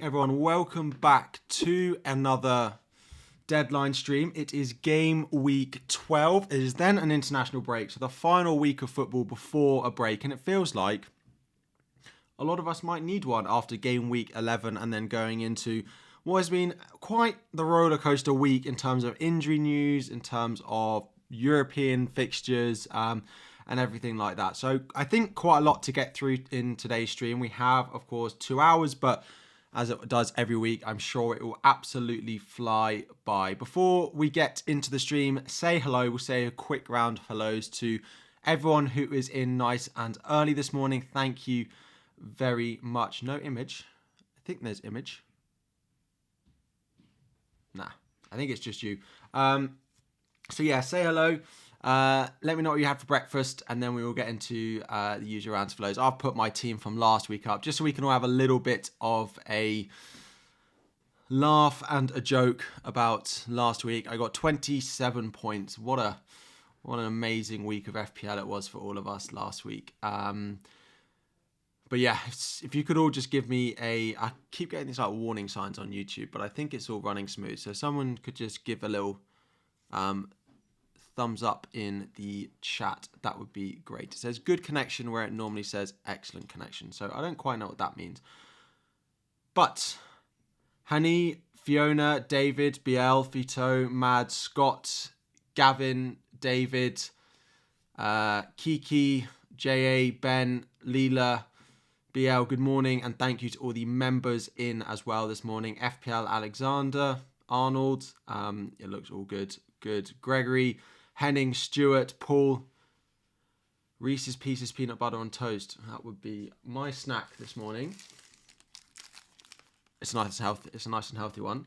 everyone. Welcome back to another deadline stream. It is game week 12. It is then an international break, so the final week of football before a break, and it feels like a lot of us might need one after game week 11 and then going into what has been quite the roller coaster week in terms of injury news, in terms of European fixtures, and everything like that. So I think quite a lot to get through in today's stream. We have, of course, 2 hours, but as it does every week, I'm sure it will absolutely fly by. Before we get into the stream, say hello. We'll say a quick round of hellos to everyone who is in nice and early this morning. Thank you very much. No image. I think there's image. Nah, I think it's just you. So yeah, say hello. Let me know what you had for breakfast, and then we will get into the usual rounds of flows. I've put my team from last week up just so we can all have a little bit of a laugh and a joke about last week. I got 27 points. What an amazing week of FPL it was for all of us last week. But yeah, if you could all just give me I keep getting these like warning signs on YouTube, but I think it's all running smooth. So someone could just give a little thumbs up in the chat. That would be great. It says good connection where it normally says excellent connection. So I don't quite know what that means. But Hani, Fiona, David, BL, Fito, Mad, Scott, Gavin, David, Kiki, JA, Ben, Leela, BL, good morning. And thank you to all the members in as well this morning. FPL Alexander, Arnold, it looks all good. Good. Gregory, Henning, Stuart, Paul, Reese's Pieces peanut butter on toast. That would be my snack this morning. It's nice and healthy. It's a nice and healthy one.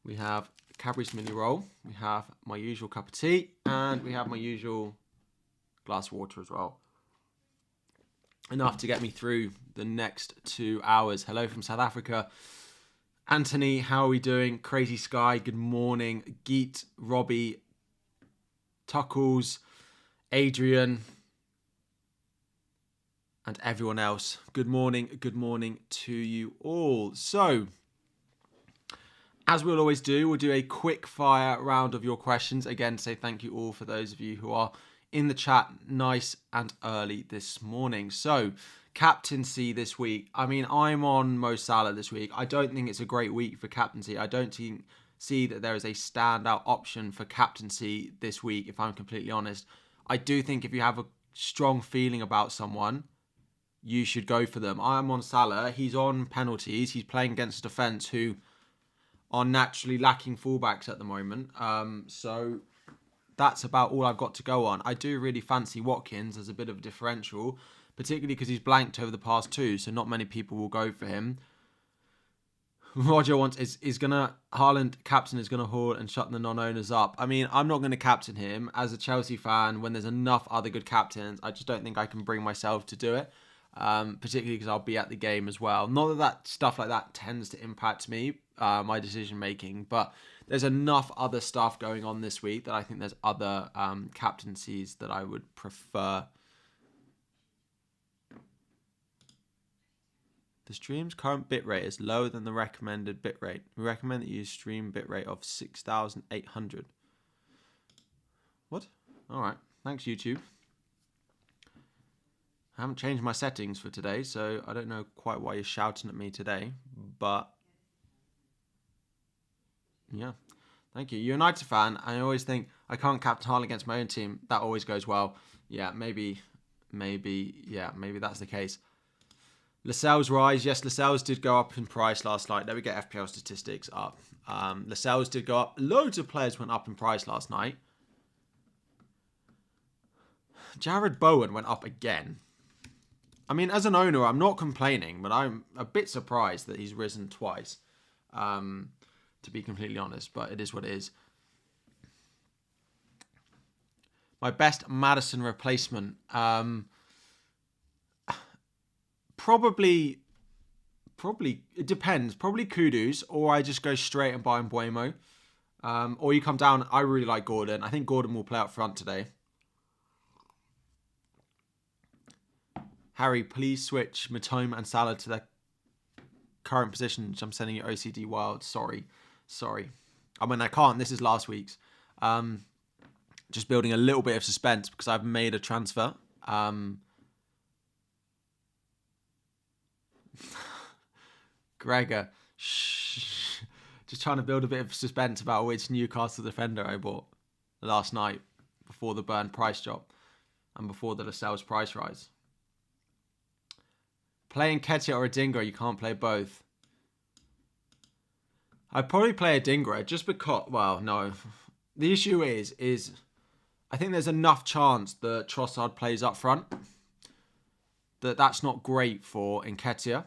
We have Cadbury's mini roll. We have my usual cup of tea, and we have my usual glass of water as well. Enough to get me through the next 2 hours. Hello from South Africa. Anthony, how are we doing? Crazy Sky, good morning. Geet, Robbie, Tuckles, Adrian, and everyone else. Good morning to you all. So, as we'll always do, we'll do a quick fire round of your questions. Again, say thank you all for those of you who are in the chat nice and early this morning. So, captaincy this week. I mean, I'm on Mo Salah this week. I don't think it's a great week for captaincy. I don't see that there is a standout option for captaincy this week, if I'm completely honest. I do think if you have a strong feeling about someone, you should go for them. I'm on Salah. He's on penalties. He's playing against a defence who are naturally lacking fullbacks at the moment. So that's about all I've got to go on. I do really fancy Watkins as a bit of a differential, particularly because he's blanked over the past 2, so not many people will go for him. Roger wants is gonna Haaland captain is gonna haul and shut the non-owners up. I mean, I'm not gonna captain him as a Chelsea fan when there's enough other good captains. I just don't think I can bring myself to do it, particularly because I'll be at the game as well. Not that stuff like that tends to impact me, my decision making, but there's enough other stuff going on this week that I think there's other captaincies that I would prefer. The stream's current bitrate is lower than the recommended bitrate. We recommend that you use stream bitrate of 6,800. What? Alright. Thanks, YouTube. I haven't changed my settings for today, so I don't know quite why you're shouting at me today. But, yeah. Thank you. You're a United fan. I always think, I can't captain Haaland against my own team. That always goes well. Yeah, maybe that's the case. Lascelles rise. Yes, Lascelles did go up in price last night. Let me get FPL statistics up. Lascelles did go up. Loads of players went up in price last night. Jared Bowen went up again. I mean, as an owner, I'm not complaining, but I'm a bit surprised that he's risen twice, to be completely honest, but it is what it is. My best Maddison replacement. Probably, it depends. Probably Kudus, or I just go straight and buy Mbeumo. Or you come down. I really like Gordon. I think Gordon will play up front today. Harry, please switch Matoma and Salah to their current positions, I'm sending you OCD wild. Sorry. I mean, I can't. This is last week's. Just building a little bit of suspense because I've made a transfer. Gregor, shh. Just trying to build a bit of suspense about which Newcastle defender I bought last night before the Burn price drop and before the Lascelles price rise. Playing Nketiah or Adingra, you can't play both. I'd probably play Adingra just because, well, no. The issue is I think there's enough chance that Trossard plays up front that's not great for Nketiah.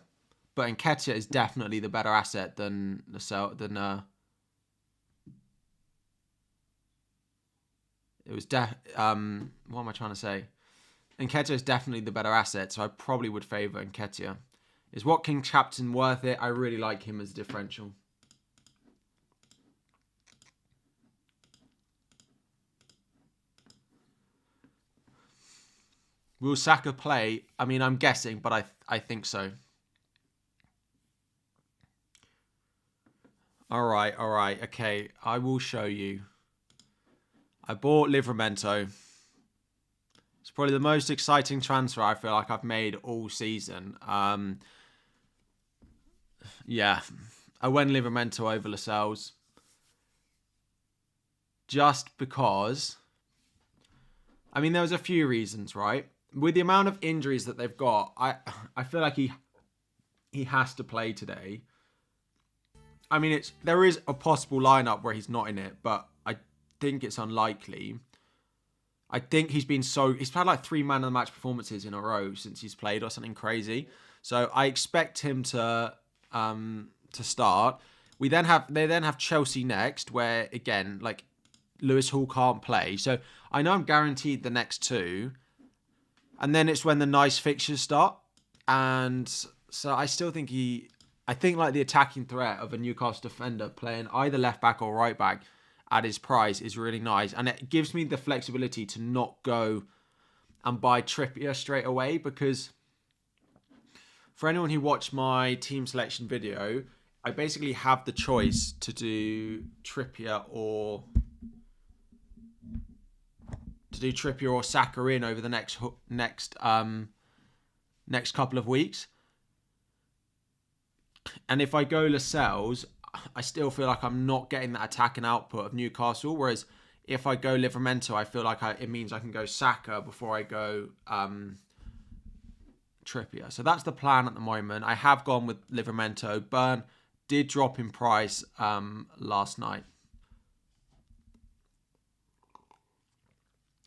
But Nketiah is definitely the better asset than what am I trying to say? Nketiah is definitely the better asset, so I probably would favour Nketiah. Is Watkins captain worth it? I really like him as a differential. Will Saka play? I mean, I'm guessing, but I think so. All right. Okay, I will show you. I bought Livramento. It's probably the most exciting transfer I feel like I've made all season. Yeah, I went Livramento over Lascelles. Just because... I mean, there was a few reasons, right? With the amount of injuries that they've got, I feel like he has to play today. I mean, there is a possible lineup where he's not in it, but I think it's unlikely. I think he's had like 3 man of the match performances in a row since he's played or something crazy. So I expect him to start. They then have Chelsea next, where again, like Lewis Hall can't play. So I know I'm guaranteed the next 2. And then it's when the nice fixtures start. And so I still think I think like the attacking threat of a Newcastle defender playing either left back or right back at his price is really nice. And it gives me the flexibility to not go and buy Trippier straight away, because for anyone who watched my team selection video, I basically have the choice to do Trippier or Saka in over the next couple of weeks. And if I go Lascelles, I still feel like I'm not getting that attacking output of Newcastle. Whereas if I go Livramento, I feel like it means I can go Saka before I go Trippier. So that's the plan at the moment. I have gone with Livramento. Burn did drop in price last night.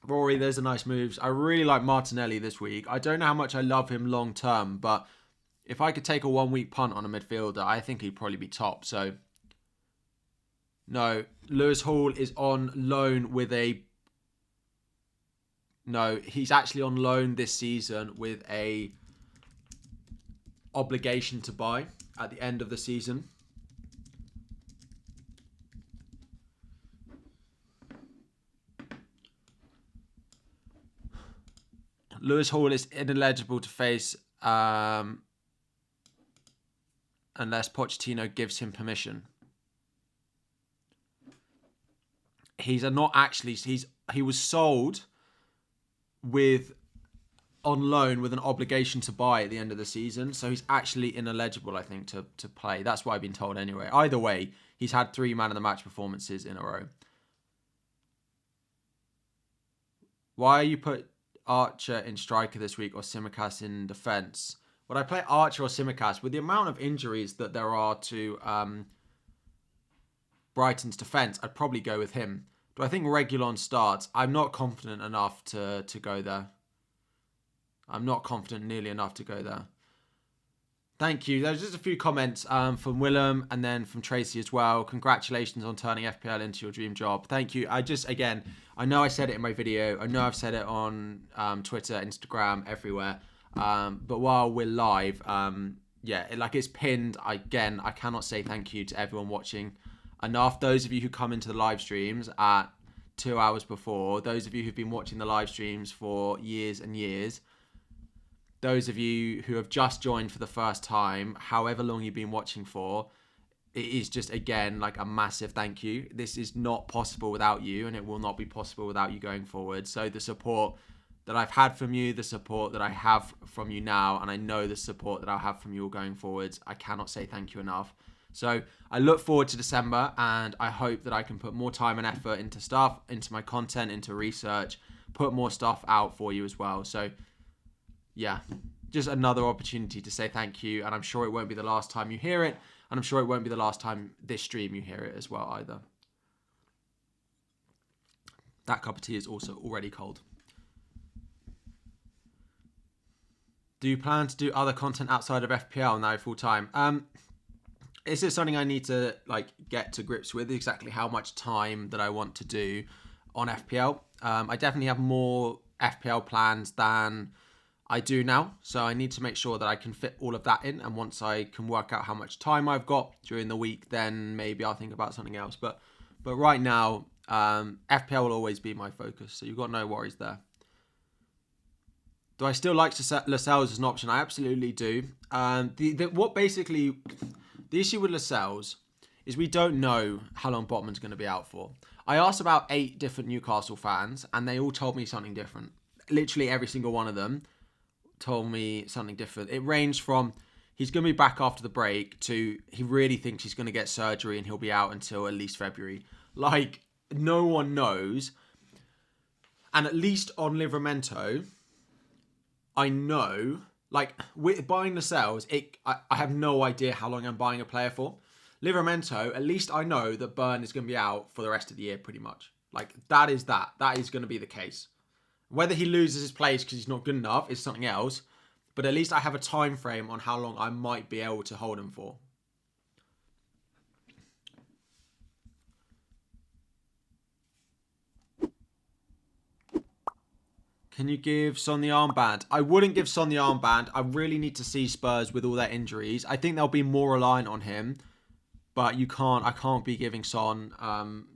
Rory, there's a nice moves. I really like Martinelli this week. I don't know how much I love him long term, but if I could take a 1 week punt on a midfielder, I think he'd probably be top. So, no, Lewis Hall is on loan with a... No, he's actually on loan this season with a obligation to buy at the end of the season. Lewis Hall is ineligible to face unless Pochettino gives him permission. He was sold on loan with an obligation to buy at the end of the season, so he's actually ineligible, I think, to play. That's what I've been told anyway. Either way, he's had 3 man of the match performances in a row. Why you put Archer in striker this week or Tsimikas in defence? Would I play Archer or Tsimikas? With the amount of injuries that there are to Brighton's defence, I'd probably go with him. Do I think Reguilon starts? I'm not confident enough to go there. I'm not confident nearly enough to go there. Thank you. There's just a few comments from Willem and then from Tracy as well. Congratulations on turning FPL into your dream job. Thank you. Again, I know I said it in my video. I know I've said it on Twitter, Instagram, everywhere. But while we're live, it's pinned. Again, I cannot say thank you to everyone watching enough. Those of you who come into the live streams at 2 hours before, those of you who've been watching the live streams for years and years, those of you who have just joined for the first time, however long you've been watching for, it is just, again, like a massive thank you. This is not possible without you, and it will not be possible without you going forward. So the support that I've had from you, the support that I have from you now, and I know the support that I'll have from you all going forwards, I cannot say thank you enough. So I look forward to December, and I hope that I can put more time and effort into stuff, into my content, into research, put more stuff out for you as well. So yeah, just another opportunity to say thank you, and I'm sure it won't be the last time you hear it, and I'm sure it won't be the last time this stream you hear it as well either. That cup of tea is also already cold. Do you plan to do other content outside of FPL now full time? This is something I need to get to grips with, exactly how much time that I want to do on FPL. I definitely have more FPL plans than I do now, so I need to make sure that I can fit all of that in, and once I can work out how much time I've got during the week, then maybe I'll think about something else. But right now, FPL will always be my focus, so you've got no worries there. Do I still like Lascelles as an option? I absolutely do. The issue with Lascelles is we don't know how long Botman's going to be out for. I asked about 8 different Newcastle fans, and they all told me something different. Literally every single one of them told me something different. It ranged from he's going to be back after the break to he really thinks he's going to get surgery and he'll be out until at least February. Like, no one knows. And at least on Livramento, I know, with buying the sales, I have no idea how long I'm buying a player for. Livramento, at least I know that Burn is going to be out for the rest of the year pretty much. That is going to be the case. Whether he loses his place because he's not good enough is something else. But at least I have a time frame on how long I might be able to hold him for. Can you give Son the armband? I wouldn't give Son the armband. I really need to see Spurs with all their injuries. I think they'll be more reliant on him. But I can't be giving Son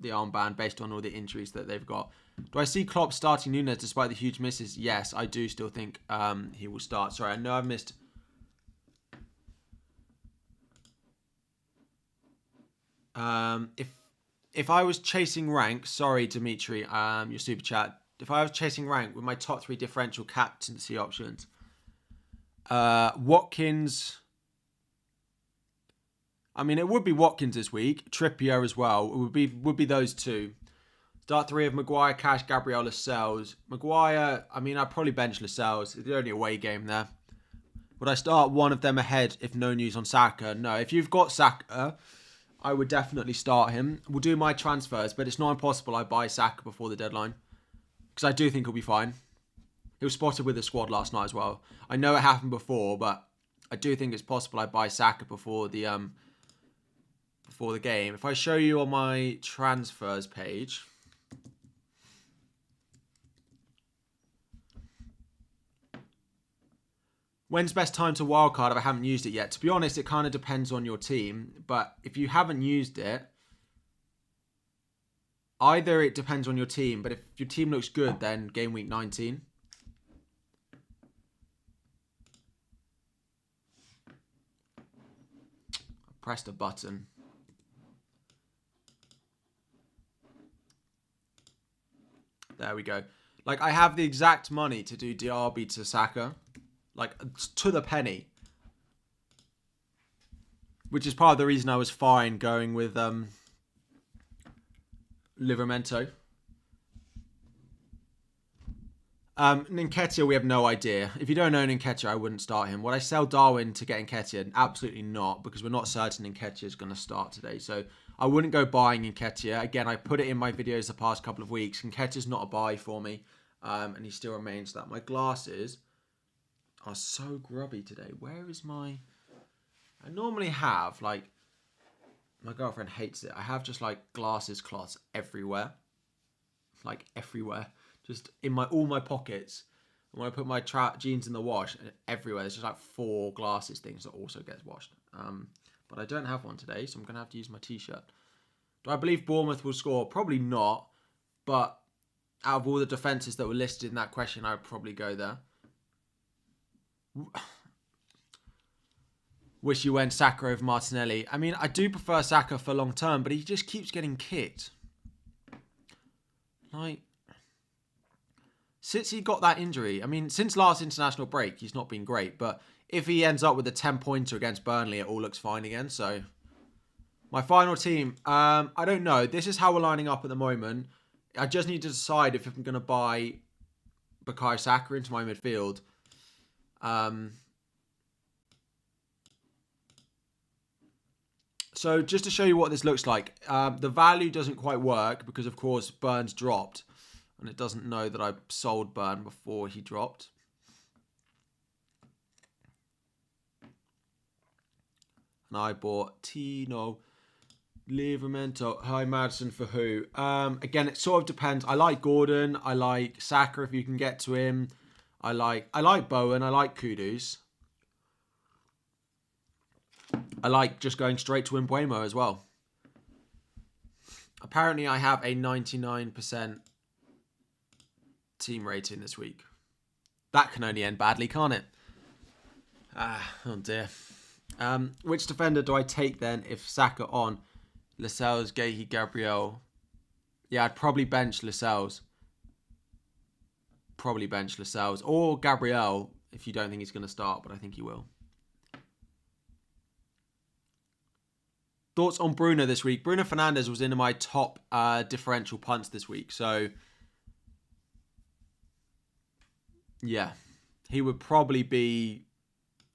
the armband based on all the injuries that they've got. Do I see Klopp starting Núñez despite the huge misses? Yes, I do still think he will start. Sorry, I know I've missed. If I was chasing rank, sorry Dimitri, your super chat. If I was chasing rank with my top 3 differential captaincy options, Watkins. I mean, it would be Watkins this week. Trippier as well. It would be those 2. Start 3 of Maguire, Cash, Gabriel, Lascelles. Maguire, I mean, I'd probably bench Lascelles. It's the only away game there. Would I start one of them ahead if no news on Saka? No. If you've got Saka, I would definitely start him. We'll do my transfers, but it's not impossible I buy Saka before the deadline. Because I do think he'll be fine. He was spotted with the squad last night as well. I know it happened before, but I do think it's possible I buy Saka before the game. If I show you on my transfers page, when's best time to wildcard if I haven't used it yet? To be honest, it kind of depends on your team. But if you haven't used it, either it depends on your team. But if your team looks good, then game week 19. I pressed a button. There we go. I have the exact money to do Diaby to Saka. To the penny. Which is part of the reason I was fine going with Livramento. Nketiah, we have no idea. If you don't know Nketiah, I wouldn't start him. Would I sell Darwin to get Nketiah? Absolutely not, because we're not certain Nketiah is going to start today. So I wouldn't go buying Nketiah. Again, I put it in my videos the past couple of weeks. Nketiah's not a buy for me, and he still remains that. My glasses are so grubby today. Where is my... I normally have, my girlfriend hates it. I have just, glasses cloths everywhere. Everywhere. Just in all my pockets. And when I put my jeans in the wash, everywhere, there's just, 4 glasses things that also gets washed. But I don't have one today, so I'm going to have to use my T-shirt. Do I believe Bournemouth will score? Probably not. But out of all the defences that were listed in that question, I would probably go there. Wish you went Saka over Martinelli. I mean, I do prefer Saka for long term, but he just keeps getting kicked. Like, since he got that injury, I mean, since last international break, he's not been great. But if he ends up with a 10-pointer against Burnley, it all looks fine again. So, my final team, I don't know. This is how we're lining up at the moment. I just need to decide if I'm going to buy Bukayo Saka into my midfield. So just to show you what this looks like, the value doesn't quite work because, of course, Burn's dropped. And it doesn't know that I sold Burn before he dropped. And I bought Tino Livramento. Hi, Madison, for who? Again, it sort of depends. I like Gordon. I like Saka if you can get to him. I like Bowen. I like Kudus. I like just going straight to Mbeumo as well. Apparently, I have a 99% team rating this week. That can only end badly, can't it? Oh dear. Which defender do I take then if Saka on? Lascelles, Guehi, Gabriel. Yeah, I'd probably bench Lascelles. Probably bench Lascelles. Or Gabriel if you don't think he's going to start, but I think he will. Thoughts on Bruno this week? Bruno Fernandes was in my top differential punts this week. So, yeah. He would probably be...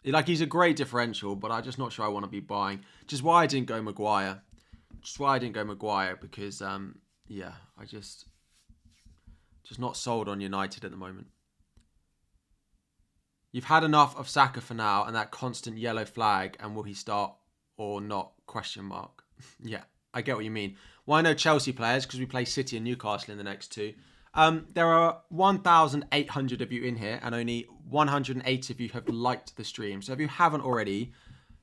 Like, he's a great differential, but I'm just not sure I want to be buying. Just why I didn't go Maguire. Because, yeah, I just not sold on United at the moment. You've had enough of Saka for now and that constant yellow flag, and will he start or not? ? Yeah, I get what you mean. Well, I know Chelsea players because we play City and Newcastle in the next two. There are 1,800 of you in here and only 180 of you have liked the stream. So if you haven't already,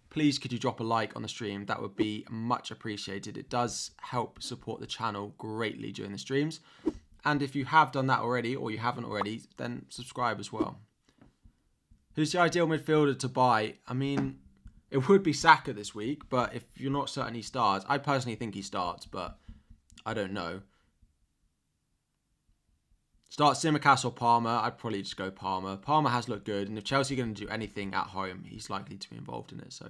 please could you drop a like on the stream? That would be much appreciated. It does help support the channel greatly during the streams. And if you have done that already or you haven't already, then subscribe as well. Who's the ideal midfielder to buy? I mean... It would be Saka this week, but if you're not certain he starts, I personally think he starts, but I don't know. Start Tsimikas or Palmer, I'd probably just go Palmer. Palmer has looked good, and if Chelsea are going to do anything at home, he's likely to be involved in it, so...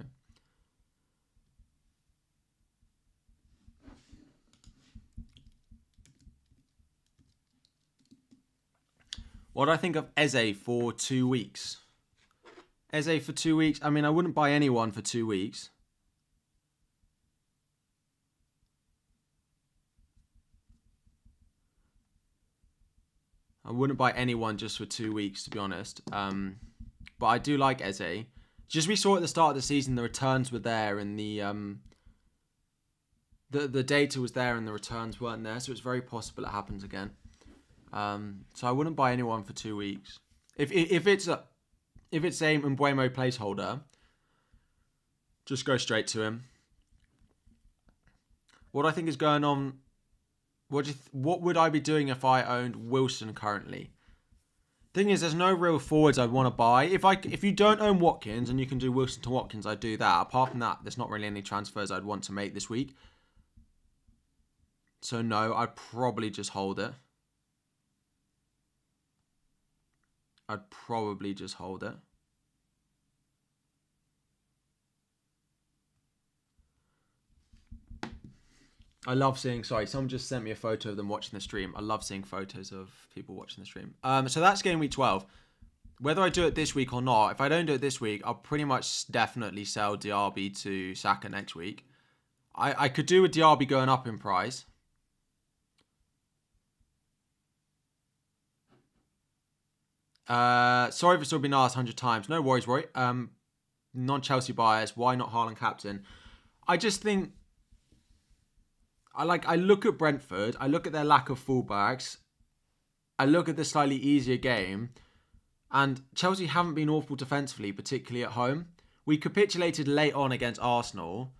What do I think of Eze for 2 weeks? Eze for 2 weeks. I mean, I wouldn't buy anyone for 2 weeks. I wouldn't buy anyone just for 2 weeks, to be honest. But I do like Eze. Just we saw at the start of the season, the returns were there and the data was there and the returns weren't there. So it's very possible it happens again. So I wouldn't buy anyone for 2 weeks. If it's a Mbeumo placeholder, just go straight to him. What I think is going on... What would I be doing if I owned Wilson currently? Thing is, there's no real forwards I'd want to buy. If you don't own Watkins and you can do Wilson to Watkins, I'd do that. Apart from that, there's not really any transfers I'd want to make this week. So no, I'd probably just hold it. I love seeing... Sorry, someone just sent me a photo of them watching the stream. I love seeing photos of people watching the stream. So that's game week 12. Whether I do it this week or not, if I don't do it this week, I'll pretty much definitely sell Diaby to Saka next week. I could do with Diaby going up in price. Sorry for still being asked 100 times. No worries, Roy. Non-Chelsea buyers. Why not Haaland captain? I just think... I look at Brentford. I look at their lack of fullbacks. I look at the slightly easier game. And Chelsea haven't been awful defensively, particularly at home. We capitulated late on against Arsenal.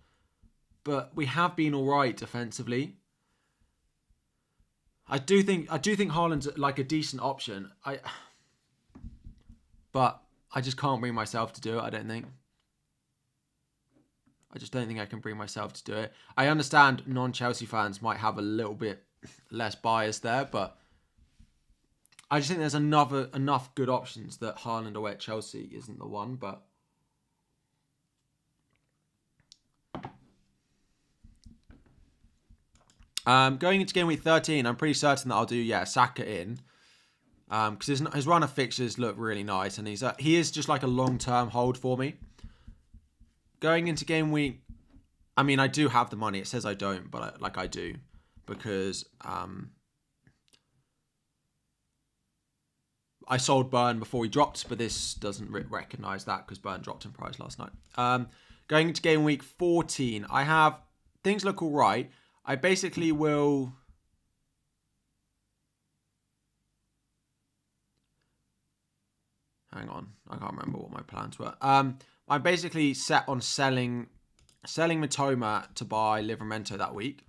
But we have been all right defensively. I do think Haaland's like a decent option. But I just can't bring myself to do it, I don't think. I just don't think I can bring myself to do it. I understand non-Chelsea fans might have a little bit less bias there, but I just think there's enough good options that Haaland away at Chelsea isn't the one, but going into game week 13, I'm pretty certain that I'll do, Saka in. Because his run of fixtures look really nice, and he is just like a long-term hold for me. Going into game week, I mean, I do have the money. It says I don't, but I do, because I sold Burn before he dropped, but this doesn't recognise that because Burn dropped in price last night. Going into game week 14, I have things look all right. I basically will. Hang on, I can't remember what my plans were. I'm basically set on selling Matoma to buy Livramento that week.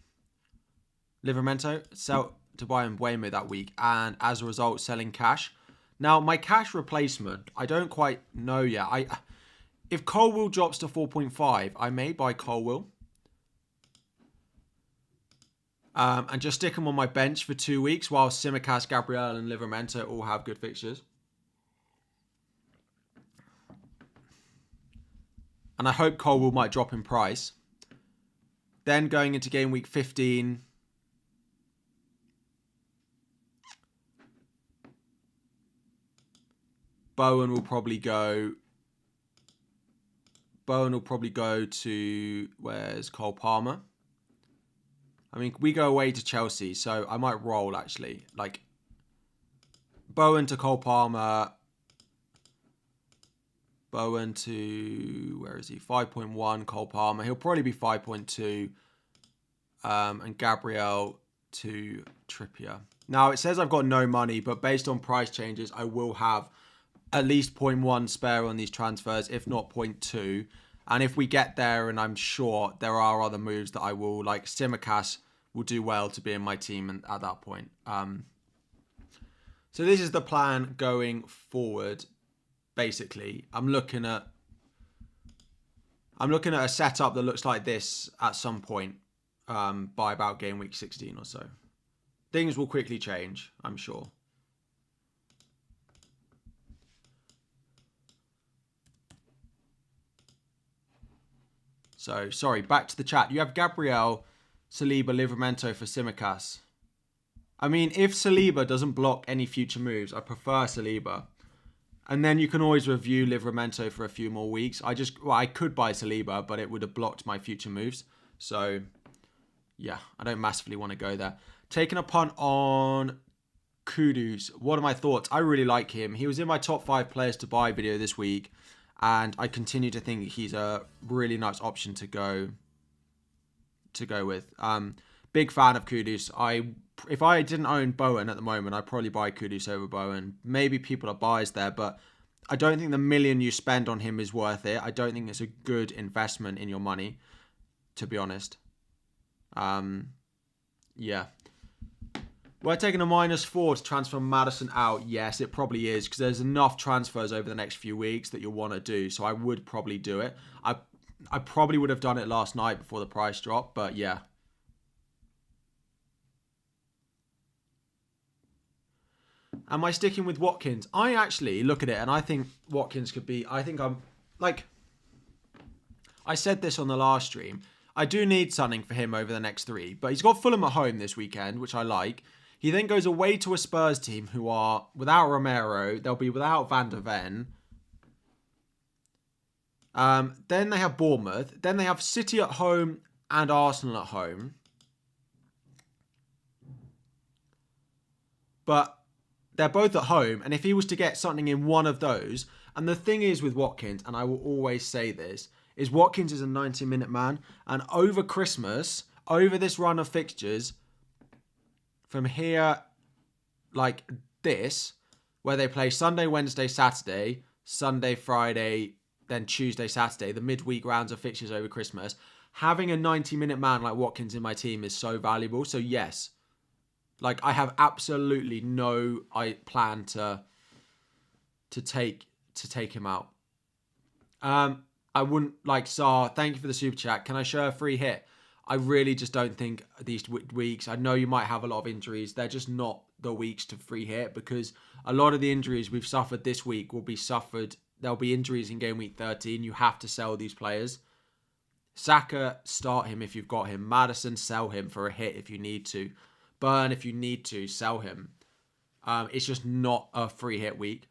Sell to buy Mbeumo that week, and as a result, selling cash. Now, my cash replacement, I don't quite know yet. If Colwill drops to 4.5, I may buy Colwill. And just stick him on my bench for 2 weeks while Tsimikas, Gabriel, and Livramento all have good fixtures. And I hope Colwill might drop in price. Then going into game week 15, Bowen will probably go to, where's Cole Palmer? I mean, we go away to Chelsea, so I might roll, actually. Like, Bowen to Cole Palmer. Bowen to, where is he? 5.1, Cole Palmer. He'll probably be 5.2. And Gabriel to Trippier. Now, it says I've got no money, but based on price changes, I will have at least 0.1 spare on these transfers, if not 0.2. And if we get there, and I'm sure there are other moves that I will, like Tsimikas will do well to be in my team at that point. So this is the plan going forward. Basically, I'm looking at a setup that looks like this at some point by about game week 16 or so. Things will quickly change, I'm sure. So, sorry, back to the chat. You have Gabriel, Saliba, Livramento for Tsimikas. I mean, if Saliba doesn't block any future moves, I prefer Saliba. And then you can always review Livramento for a few more weeks. I could buy Saliba, but it would have blocked my future moves. So, yeah, I don't massively want to go there. Taking a punt on Kudus. What are my thoughts? I really like him. He was in my top 5 players to buy video this week. And I continue to think he's a really nice option to go with. Big fan of Kudus. If I didn't own Bowen at the moment, I'd probably buy Kudus over Bowen. Maybe people are buyers there, but I don't think the million you spend on him is worth it. I don't think it's a good investment in your money, to be honest. Yeah. We're taking a -4 to transfer Maddison out. Yes, it probably is, because there's enough transfers over the next few weeks that you'll want to do. So I would probably do it. I probably would have done it last night before the price dropped, but yeah. Am I sticking with Watkins? I actually look at it and I think Watkins could be... I said this on the last stream. I do need something for him over the next 3. But he's got Fulham at home this weekend, which I like. He then goes away to a Spurs team who are without Romero. They'll be without Van der Ven. Then they have Bournemouth. Then they have City at home and Arsenal at home. But they're both at home. And if he was to get something in one of those... And the thing is with Watkins, and I will always say this, is Watkins is a 90-minute man. And over Christmas, over this run of fixtures... From here, like this, where they play Sunday, Wednesday, Saturday, Sunday, Friday, then Tuesday, Saturday, the midweek rounds of fixtures over Christmas, having a 90-minute man like Watkins in my team is so valuable. So yes, like I have absolutely no plan to to take him out. I wouldn't like Sar. Thank you for the super chat. Can I show a free hit? I really just don't think these weeks. I know you might have a lot of injuries. They're just not the weeks to free hit, because a lot of the injuries we've suffered this week will be suffered. There'll be injuries in game week 13. You have to sell these players. Saka, start him if you've got him. Maddison, sell him for a hit if you need to. Burn, if you need to, sell him. It's just not a free hit week.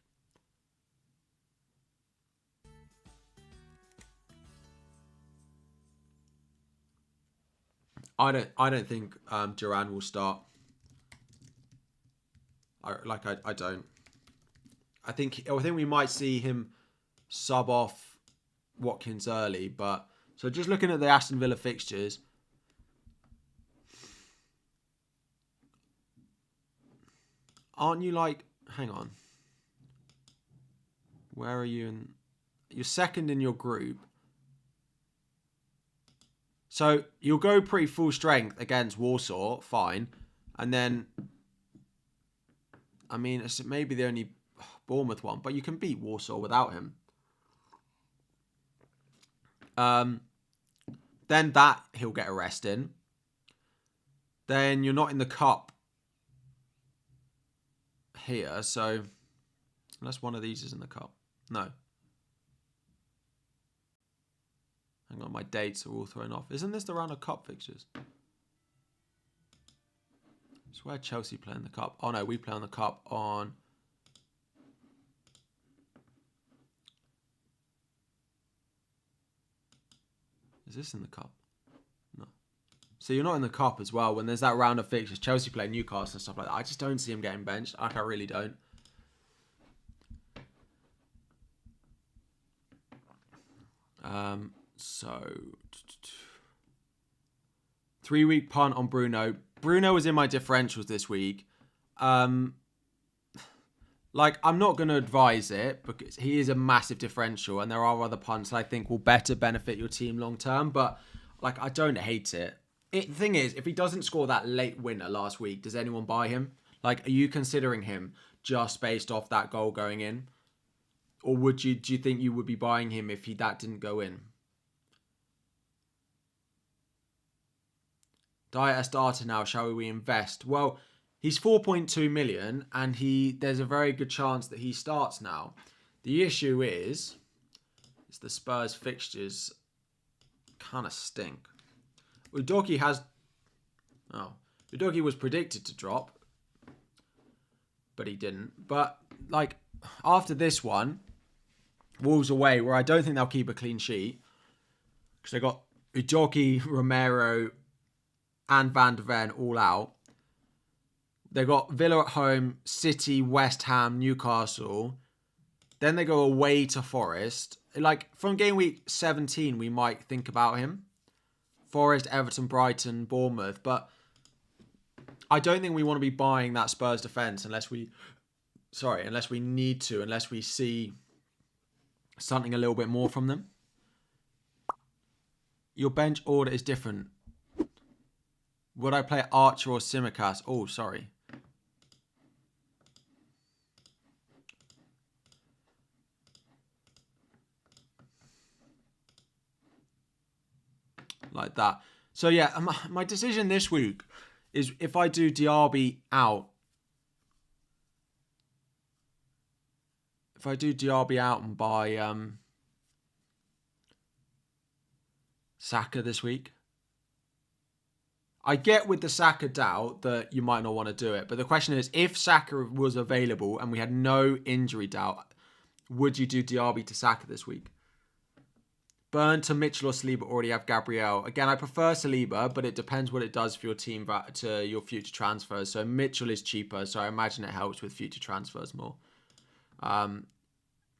I don't think Duran will start. I don't. I think we might see him sub off Watkins early, but so just looking at the Aston Villa fixtures, aren't you like? Hang on. Where are you in? You're second in your group. So you'll go pretty full strength against Warsaw, fine. And then, I mean, it's maybe the only Bournemouth one, but you can beat Warsaw without him. Then that he'll get a rest in. Then you're not in the cup here, so unless one of these is in the cup. No. Hang on, my dates are all thrown off. Isn't this the round of cup fixtures? I swear Chelsea play in the cup. Oh no, we play on the cup on... Is this in the cup? No. So you're not in the cup as well. When there's that round of fixtures, Chelsea play Newcastle and stuff like that. I just don't see him getting benched. Like, I really don't. So 3-week punt on Bruno. Bruno was in my differentials this week. Like, I'm not going to advise it because he is a massive differential and there are other punts I think will better benefit your team long term. But, like, I don't hate it. The thing is, if he doesn't score that late winner last week, does anyone buy him? Like, are you considering him just based off that goal going in? Or do you think you would be buying him if that didn't go in? Diet a starter now, shall we invest? Well, he's 4.2 million and there's a very good chance that he starts now. The issue is the Spurs fixtures kind of stink. Udogie was predicted to drop, but he didn't. But, like, after this one, Wolves away, where I don't think they'll keep a clean sheet, because they got Udogie, Romero, and Van der Ven all out. They got Villa at home, City, West Ham, Newcastle. Then they go away to Forest. Like, from game week 17, we might think about him. Forest, Everton, Brighton, Bournemouth. But I don't think we want to be buying that Spurs defence unless we need to, unless we see something a little bit more from them. Your bench order is different. Would I play Archer or Simicast? Oh, sorry. Like that. So yeah, my decision this week is if I do Diaby out. If I do Diaby out and buy Saka this week. I get with the Saka doubt that you might not want to do it. But the question is, if Saka was available and we had no injury doubt, would you do Diaby to Saka this week? Burn to Mitchell or Saliba already have Gabriel. Again, I prefer Saliba, but it depends what it does for your team to your future transfers. So Mitchell is cheaper, so I imagine it helps with future transfers more.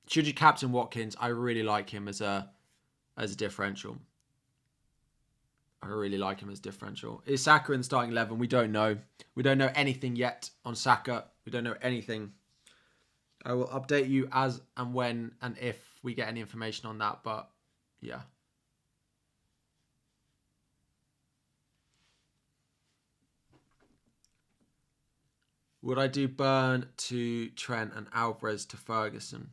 Should you captain Watkins? I really like him as a differential. I really like him as differential. Is Saka in the starting 11? We don't know. We don't know anything yet on Saka. We don't know anything. I will update you as and when and if we get any information on that. But, yeah. Would I do Burn to Trent and Alvarez to Ferguson?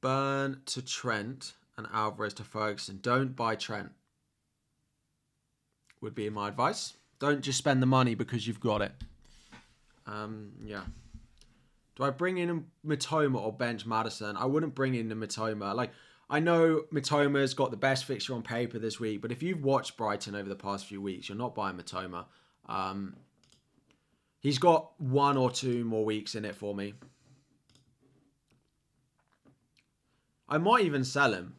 Burn to Trent and Alvarez to Ferguson. Don't buy Trent. Would be my advice. Don't just spend the money because you've got it. Yeah. Do I bring in Mitoma or bench Maddison? I wouldn't bring in the Mitoma. Like, I know Mitoma's got the best fixture on paper this week, but if you've watched Brighton over the past few weeks, you're not buying Mitoma. He's got 1 or 2 more weeks in it for me. I might even sell him.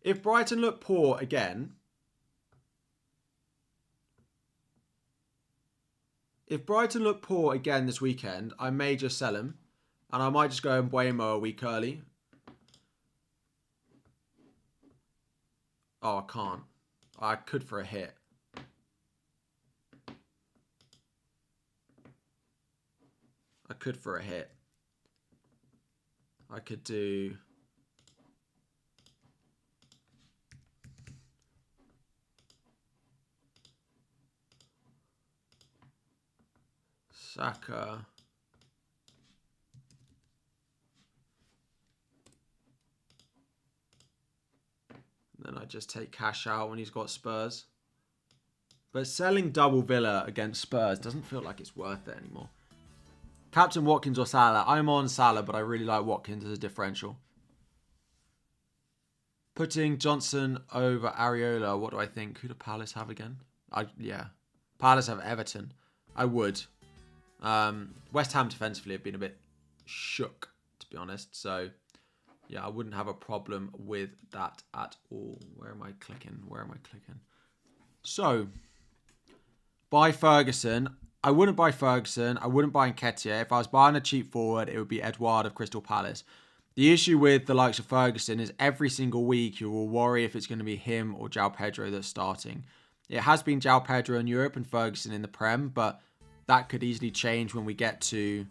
If Brighton look poor again, this weekend, I may just sell him. And I might just go and Buemo a week early. Oh, I can't. I could for a hit. I could do... Saka. Then I just take cash out when he's got Spurs. But selling double Villa against Spurs doesn't feel like it's worth it anymore. Captain Watkins or Salah? I'm on Salah, but I really like Watkins as a differential. Putting Johnson over Areola, what do I think? Who do Palace have again? Yeah. Palace have Everton. I would. West Ham defensively have been a bit shook, to be honest. So, yeah, I wouldn't have a problem with that at all. Where am I clicking? So, buy Ferguson. I wouldn't buy Ferguson. I wouldn't buy Nketiah. If I was buying a cheap forward, it would be Edouard of Crystal Palace. The issue with the likes of Ferguson is every single week you will worry if it's going to be him or João Pedro that's starting. It has been João Pedro in Europe and Ferguson in the Prem, but that could easily change when we get to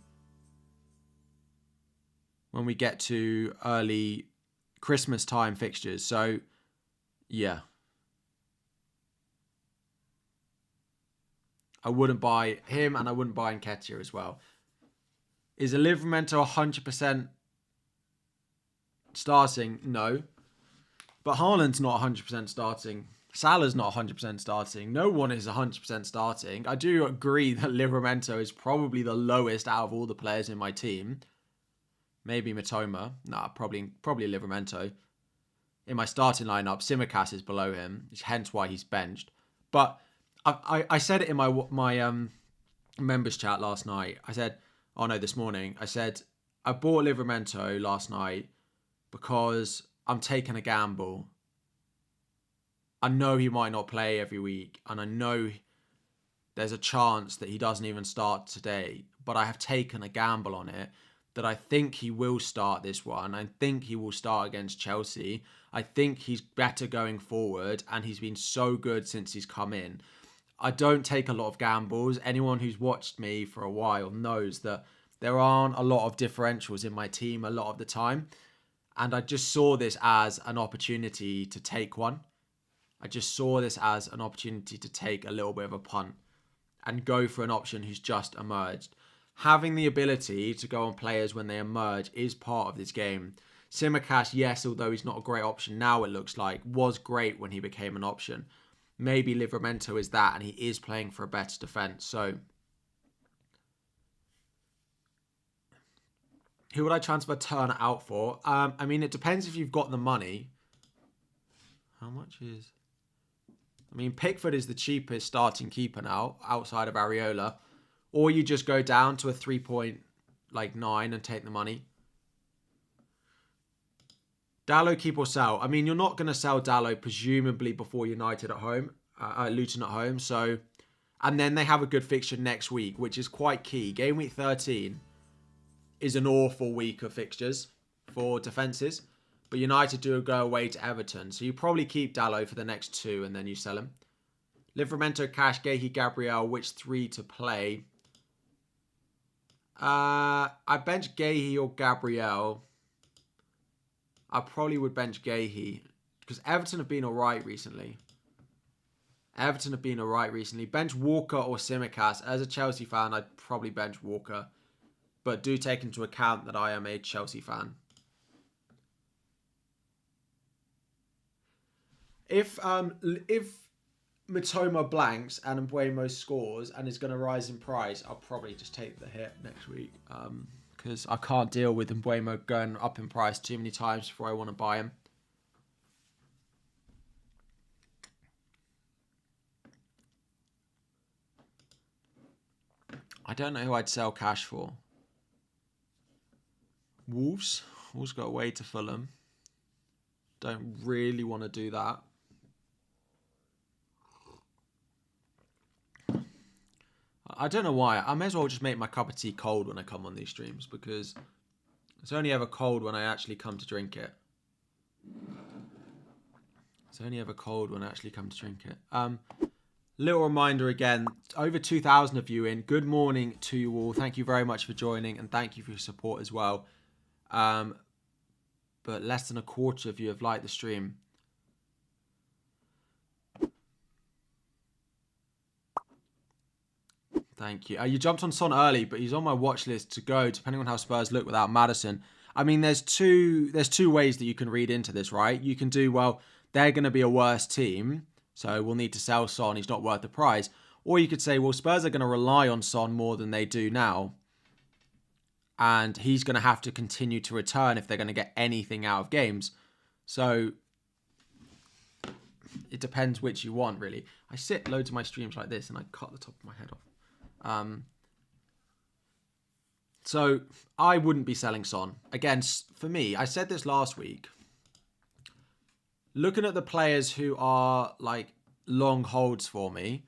early Christmas time fixtures. So, yeah. I wouldn't buy him and I wouldn't buy Nketiah as well. Is Livramento 100% starting? No. But Haaland's not 100% starting. Salah's not 100% starting. No one is 100% starting. I do agree that Livramento is probably the lowest out of all the players in my team. Maybe Mitoma. Nah, probably Livramento. In my starting lineup, Tsimikas is below him. Hence why he's benched. But I said it in my members chat last night. This morning. I said, I bought Livramento last night because I'm taking a gamble. I know he might not play every week, and I know there's a chance that he doesn't even start today, but I have taken a gamble on it that I think he will start this one. I think he will start against Chelsea. I think he's better going forward, and he's been so good since he's come in. I don't take a lot of gambles. Anyone who's watched me for a while knows that there aren't a lot of differentials in my team a lot of the time, and I just saw this as an opportunity to take one. I just saw this as an opportunity to take a little bit of a punt and go for an option who's just emerged. Having the ability to go on players when they emerge is part of this game. Tsimikas, yes, although he's not a great option now, it looks like, was great when he became an option. Maybe Livramento is that, and he is playing for a better defence. So, who would I transfer Turner out for? It depends if you've got the money. How much is... Pickford is the cheapest starting keeper now, outside of Areola. Or you just go down to a 3.9 and take the money. Dalot, keep or sell? You're not going to sell Dalot, presumably, before Luton at home. So, and then they have a good fixture next week, which is quite key. Game week 13 is an awful week of fixtures for defences. But United do go away to Everton. So you probably keep Dalot for the next 2 and then you sell him. Livramento, Cash, Gahey, Gabriel. Which 3 to play? I bench Gahey or Gabriel. I probably would bench Gahey because Everton have been alright recently. Everton have been alright recently. Bench Walker or Tsimikas. As a Chelsea fan, I'd probably bench Walker. But do take into account that I am a Chelsea fan. If Mitoma blanks and Mbuemo scores and is going to rise in price, I'll probably just take the hit next week. Because I can't deal with Mbuemo going up in price too many times before I want to buy him. I don't know who I'd sell cash for. Wolves. Wolves got away to Fulham. Don't really want to do that. I don't know why. I may as well just make my cup of tea cold when I come on these streams because it's only ever cold when I actually come to drink it. It's only ever cold when I actually come to drink it. Little reminder again, over 2,000 of you in. Good morning to you all. Thank you very much for joining and thank you for your support as well. But less than a quarter of you have liked the stream. Thank you. You jumped on Son early, but he's on my watch list to go, depending on how Spurs look without Maddison. I mean, there's two ways that you can read into this, right? You can do, well, they're going to be a worse team, so we'll need to sell Son. He's not worth the price. Or you could say, well, Spurs are going to rely on Son more than they do now. And he's going to have to continue to return if they're going to get anything out of games. So it depends which you want, really. I sit loads of my streams like this and I cut the top of my head off. So I wouldn't be selling Son. Again, for me, I said this last week. Looking at the players who are like long holds for me,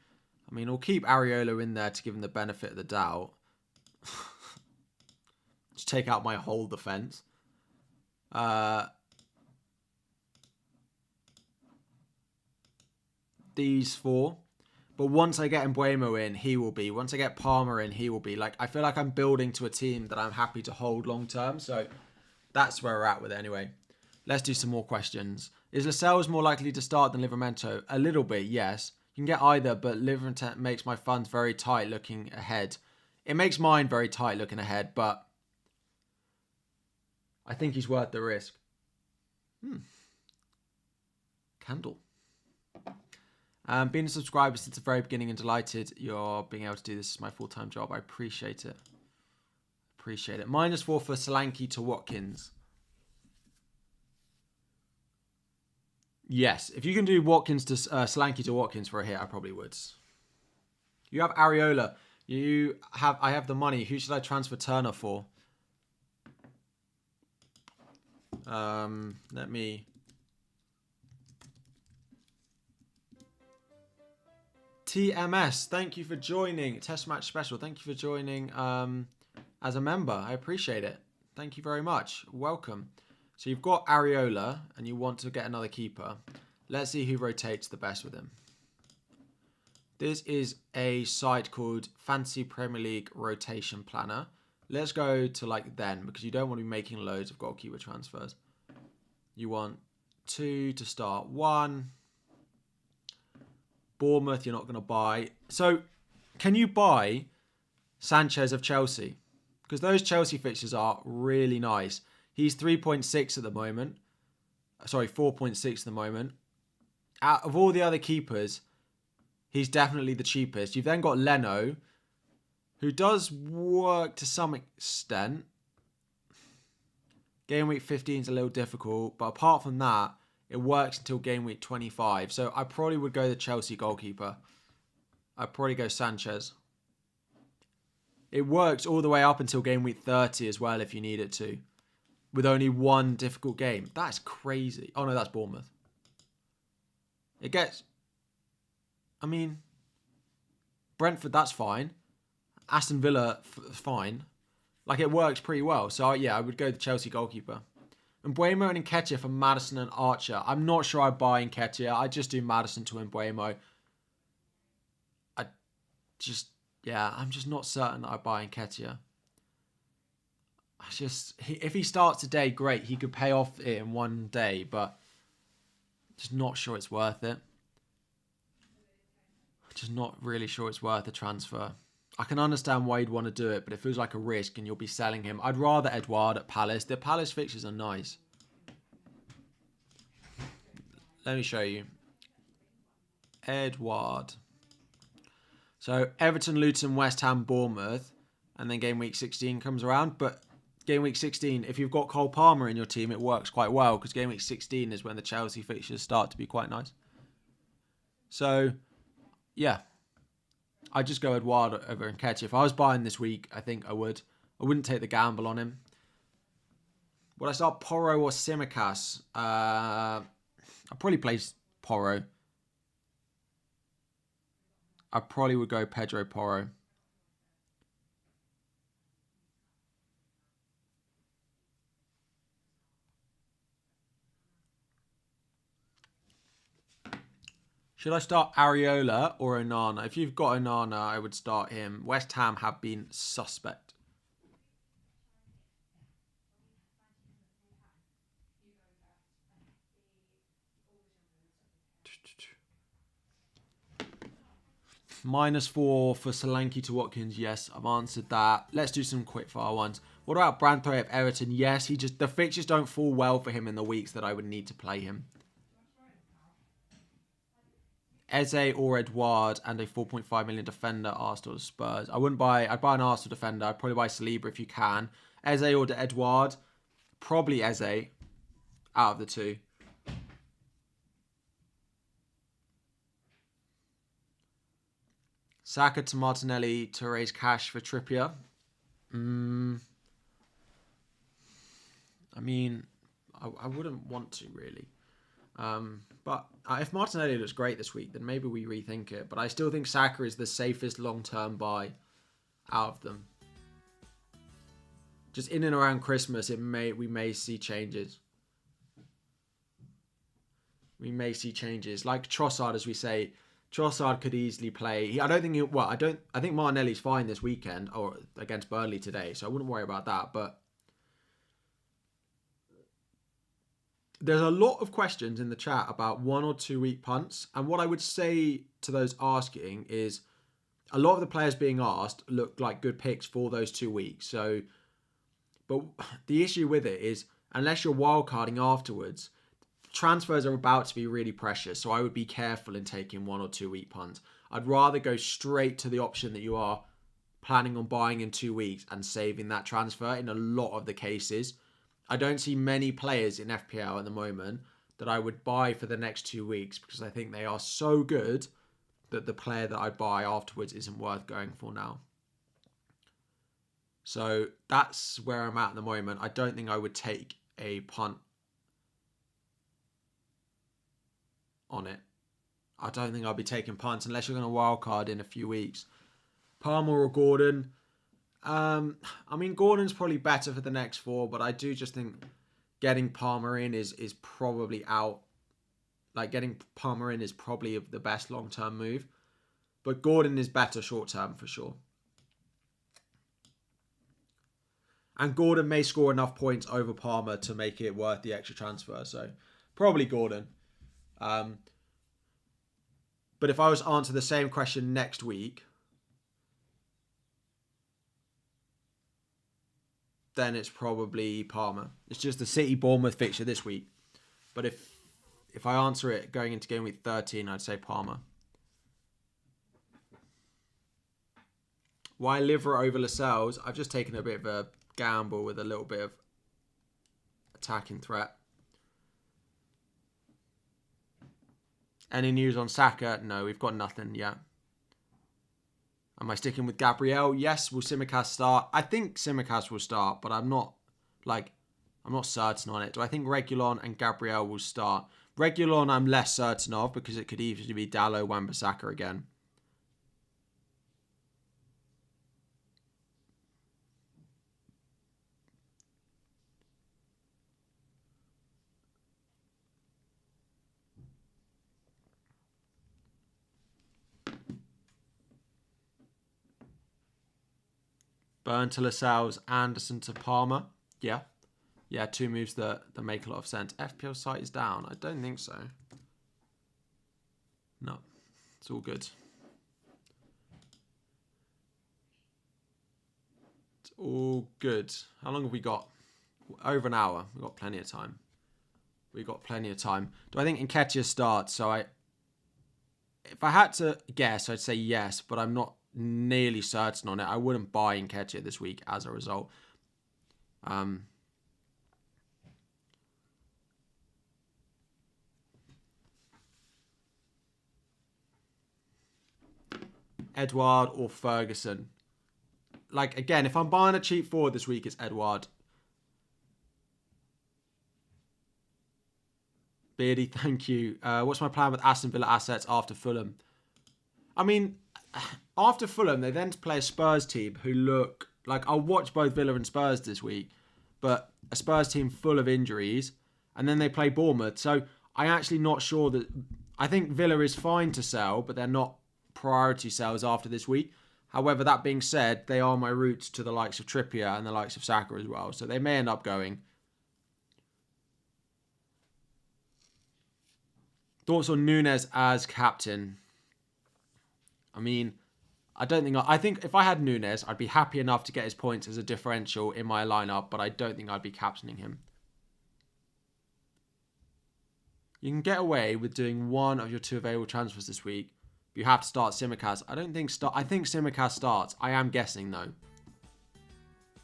I mean, I'll keep Areola in there to give him the benefit of the doubt. Just take out my whole defense. These four. But once I get Mbuemo in, he will be. Once I get Palmer in, he will be. Like, I feel like I'm building to a team that I'm happy to hold long term. So that's where we're at with it anyway. Let's do some more questions. Is Lascelles more likely to start than Livramento? A little bit, yes. You can get either, but Livramento makes my funds very tight looking ahead. It makes mine very tight looking ahead, but I think he's worth the risk. Candle. Being a subscriber since the very beginning and delighted you're being able to do this as my full-time job. I appreciate it. Appreciate it. -4 for Solanke to Watkins. Yes, if you can do Watkins to Solanke to Watkins for a hit, I probably would. You have Areola. I have the money. Who should I transfer Turner for? Let me... TMS, thank you for joining. Test match special. Thank you for joining as a member. I appreciate it. Thank you very much. Welcome. So you've got Areola and you want to get another keeper. Let's see who rotates the best with him. This is a site called Fantasy Premier League Rotation Planner. Let's go to like then because you don't want to be making loads of goalkeeper transfers. You want 2 to start 1. Bournemouth, you're not going to buy. So, can you buy Sanchez of Chelsea? Because those Chelsea fixtures are really nice. He's 3.6 at the moment. Sorry, 4.6 at the moment. Out of all the other keepers, he's definitely the cheapest. You've then got Leno, who does work to some extent. Game week 15 is a little difficult, but apart from that, it works until game week 25. So I probably would go the Chelsea goalkeeper. I'd probably go Sanchez. It works all the way up until game week 30 as well if you need it to. With only one difficult game. That's crazy. Oh no, that's Bournemouth. It gets... I mean... Brentford, that's fine. Aston Villa, fine. Like, it works pretty well. So yeah, I would go the Chelsea goalkeeper. Mbuemo and Nketiah for Maddison and Archer. I'm not sure I'd buy Nketiah. I just do Maddison to Mbuemo. I'm just not certain that I buy Nketiah. If he starts today, great. He could pay off it in one day, but just not sure it's worth it. Just not really sure it's worth a transfer. I can understand why you'd want to do it, but it feels like a risk and you'll be selling him. I'd rather Edouard at Palace. The Palace fixtures are nice. Let me show you. Edouard. So Everton, Luton, West Ham, Bournemouth, and then game week 16 comes around. But game week 16, if you've got Cole Palmer in your team, it works quite well because game week 16 is when the Chelsea fixtures start to be quite nice. So, yeah. I'd just go Edouard over Nketiah. If I was buying this week, I think I would. I wouldn't take the gamble on him. Would I start Porro or Tsimikas? I'd probably play Porro. I probably would go Pedro Porro. Should I start Areola or Onana? If you've got Onana, I would start him. West Ham have been suspect. -4 for Solanke to Watkins. Yes, I've answered that. Let's do some quickfire ones. What about Branthwaite of Everton? Yes, the fixtures don't fall well for him in the weeks that I would need to play him. Eze or Edouard and a 4.5 million defender, Arsenal or Spurs. I'd buy an Arsenal defender. I'd probably buy Saliba if you can. Eze or Edouard? Probably Eze out of the two. Saka to Martinelli to raise cash for Trippier. I mean, I wouldn't want to really. But if Martinelli looks great this week, then maybe we rethink it. But I still think Saka is the safest long-term buy out of them. Just in and around Christmas, we may see changes. We may see changes. Like Trossard, as we say, Trossard could easily play. I think Martinelli's fine this weekend or against Burnley today, so I wouldn't worry about that. But there's a lot of questions in the chat about 1 or 2 week punts. And what I would say to those asking is a lot of the players being asked look like good picks for those 2 weeks. So, but the issue with it is unless you're wildcarding afterwards, transfers are about to be really precious. So I would be careful in taking 1 or 2 week punts. I'd rather go straight to the option that you are planning on buying in 2 weeks and saving that transfer in a lot of the cases. I don't see many players in FPL at the moment that I would buy for the next 2 weeks because I think they are so good that the player that I buy afterwards isn't worth going for now. So that's where I'm at the moment. I don't think I would take a punt on it. I don't think I'll be taking punts unless you're going to wildcard in a few weeks. Palmer or Gordon? Gordon's probably better for the next 4, but I do just think getting Palmer in is probably out. Like, getting Palmer in is probably the best long-term move. But Gordon is better short-term for sure. And Gordon may score enough points over Palmer to make it worth the extra transfer. So, probably Gordon. But if I was to answer the same question next week, then it's probably Palmer. It's just the City-Bournemouth fixture this week. But if I answer it going into game week 13, I'd say Palmer. Why Livra over Lascelles? I've just taken a bit of a gamble with a little bit of attacking threat. Any news on Saka? No, we've got nothing yet. Am I sticking with Gabriel? Yes. Will Tsimikas start? I think Tsimikas will start, but I'm not certain on it. Do I think Reguilon and Gabriel will start? Reguilon I'm less certain of because it could easily be Dalot, Wan-Bissaka again. Burn to Lascelles, Anderson to Palmer. Yeah. Yeah, 2 moves that make a lot of sense. FPL site is down. I don't think so. No. It's all good. All good. How long have we got? Over an hour. We've got plenty of time. Do I think Nketiah starts? So if I had to guess, I'd say yes, but I'm not nearly certain on it. I wouldn't buy Nketiah this week as a result. Edouard or Ferguson. Like, again, if I'm buying a cheap forward this week, it's Edouard. Beardy, thank you. What's my plan with Aston Villa assets after Fulham? I mean, after Fulham, they then play a Spurs team who look like... I'll watch both Villa and Spurs this week, but a Spurs team full of injuries, and then they play Bournemouth. So I'm actually not sure that... I think Villa is fine to sell, but they're not priority sales after this week. However, that being said, they are my routes to the likes of Trippier and the likes of Saka as well. So they may end up going. Thoughts on Núñez as captain? I mean, I think if I had Núñez, I'd be happy enough to get his points as a differential in my lineup, but I don't think I'd be captaining him. You can get away with doing one of your 2 available transfers this week. You have to start Tsimikas. I think Tsimikas starts. I am guessing though.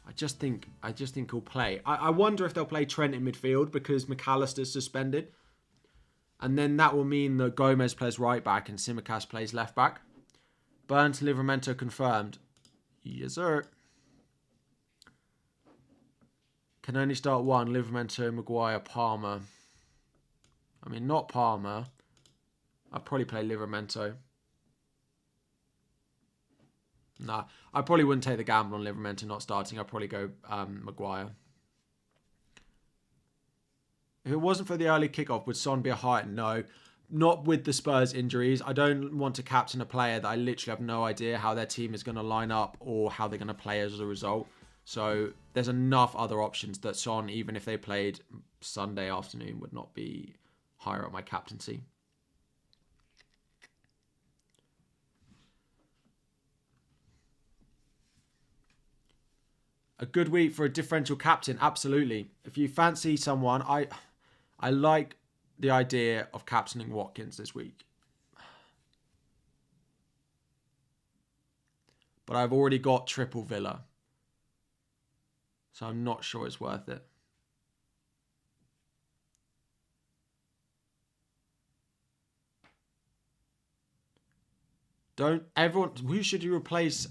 I just think he'll play. I wonder if they'll play Trent in midfield because McAllister's suspended. And then that will mean that Gomez plays right back and Tsimikas plays left back. Burn to Livramento confirmed. Yes, sir. Can only start one. Livramento, Maguire, Palmer. I mean, not Palmer. I'd probably play Livramento. Nah, I probably wouldn't take the gamble on Livramento not starting. I'd probably go Maguire. If it wasn't for the early kickoff, would Son be a height? No, not with the Spurs injuries. I don't want to captain a player that I literally have no idea how their team is going to line up or how they're going to play as a result. So there's enough other options that Son, even if they played Sunday afternoon, would not be higher on my captaincy. A good week for a differential captain, absolutely. If you fancy someone, I like the idea of captaining Watkins this week. But I've already got triple Villa. So I'm not sure it's worth it. Don't everyone... Who should you replace...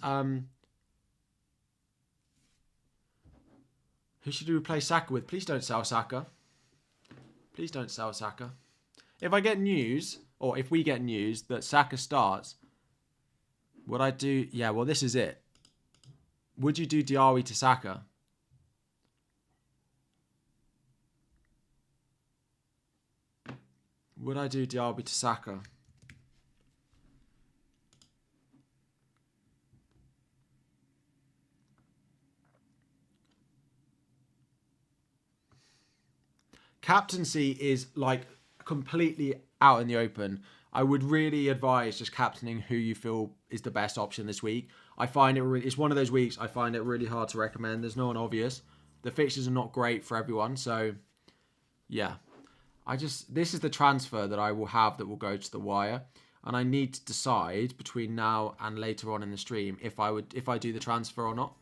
Who should you replace Saka with? Please don't sell Saka. Please don't sell Saka. If I get news, or if we get news that Saka starts, would I do... Yeah, well, this is it. Would you do Diaby to Saka? Would I do Diaby to Saka? Captaincy is like completely out in the open. I would really advise just captaining who you feel is the best option this week. I find it's one of those weeks I find it really hard to recommend. There's no one obvious. The fixtures are not great for everyone. So yeah, this is the transfer that I will have that will go to the wire. And I need to decide between now and later on in the stream if I do the transfer or not.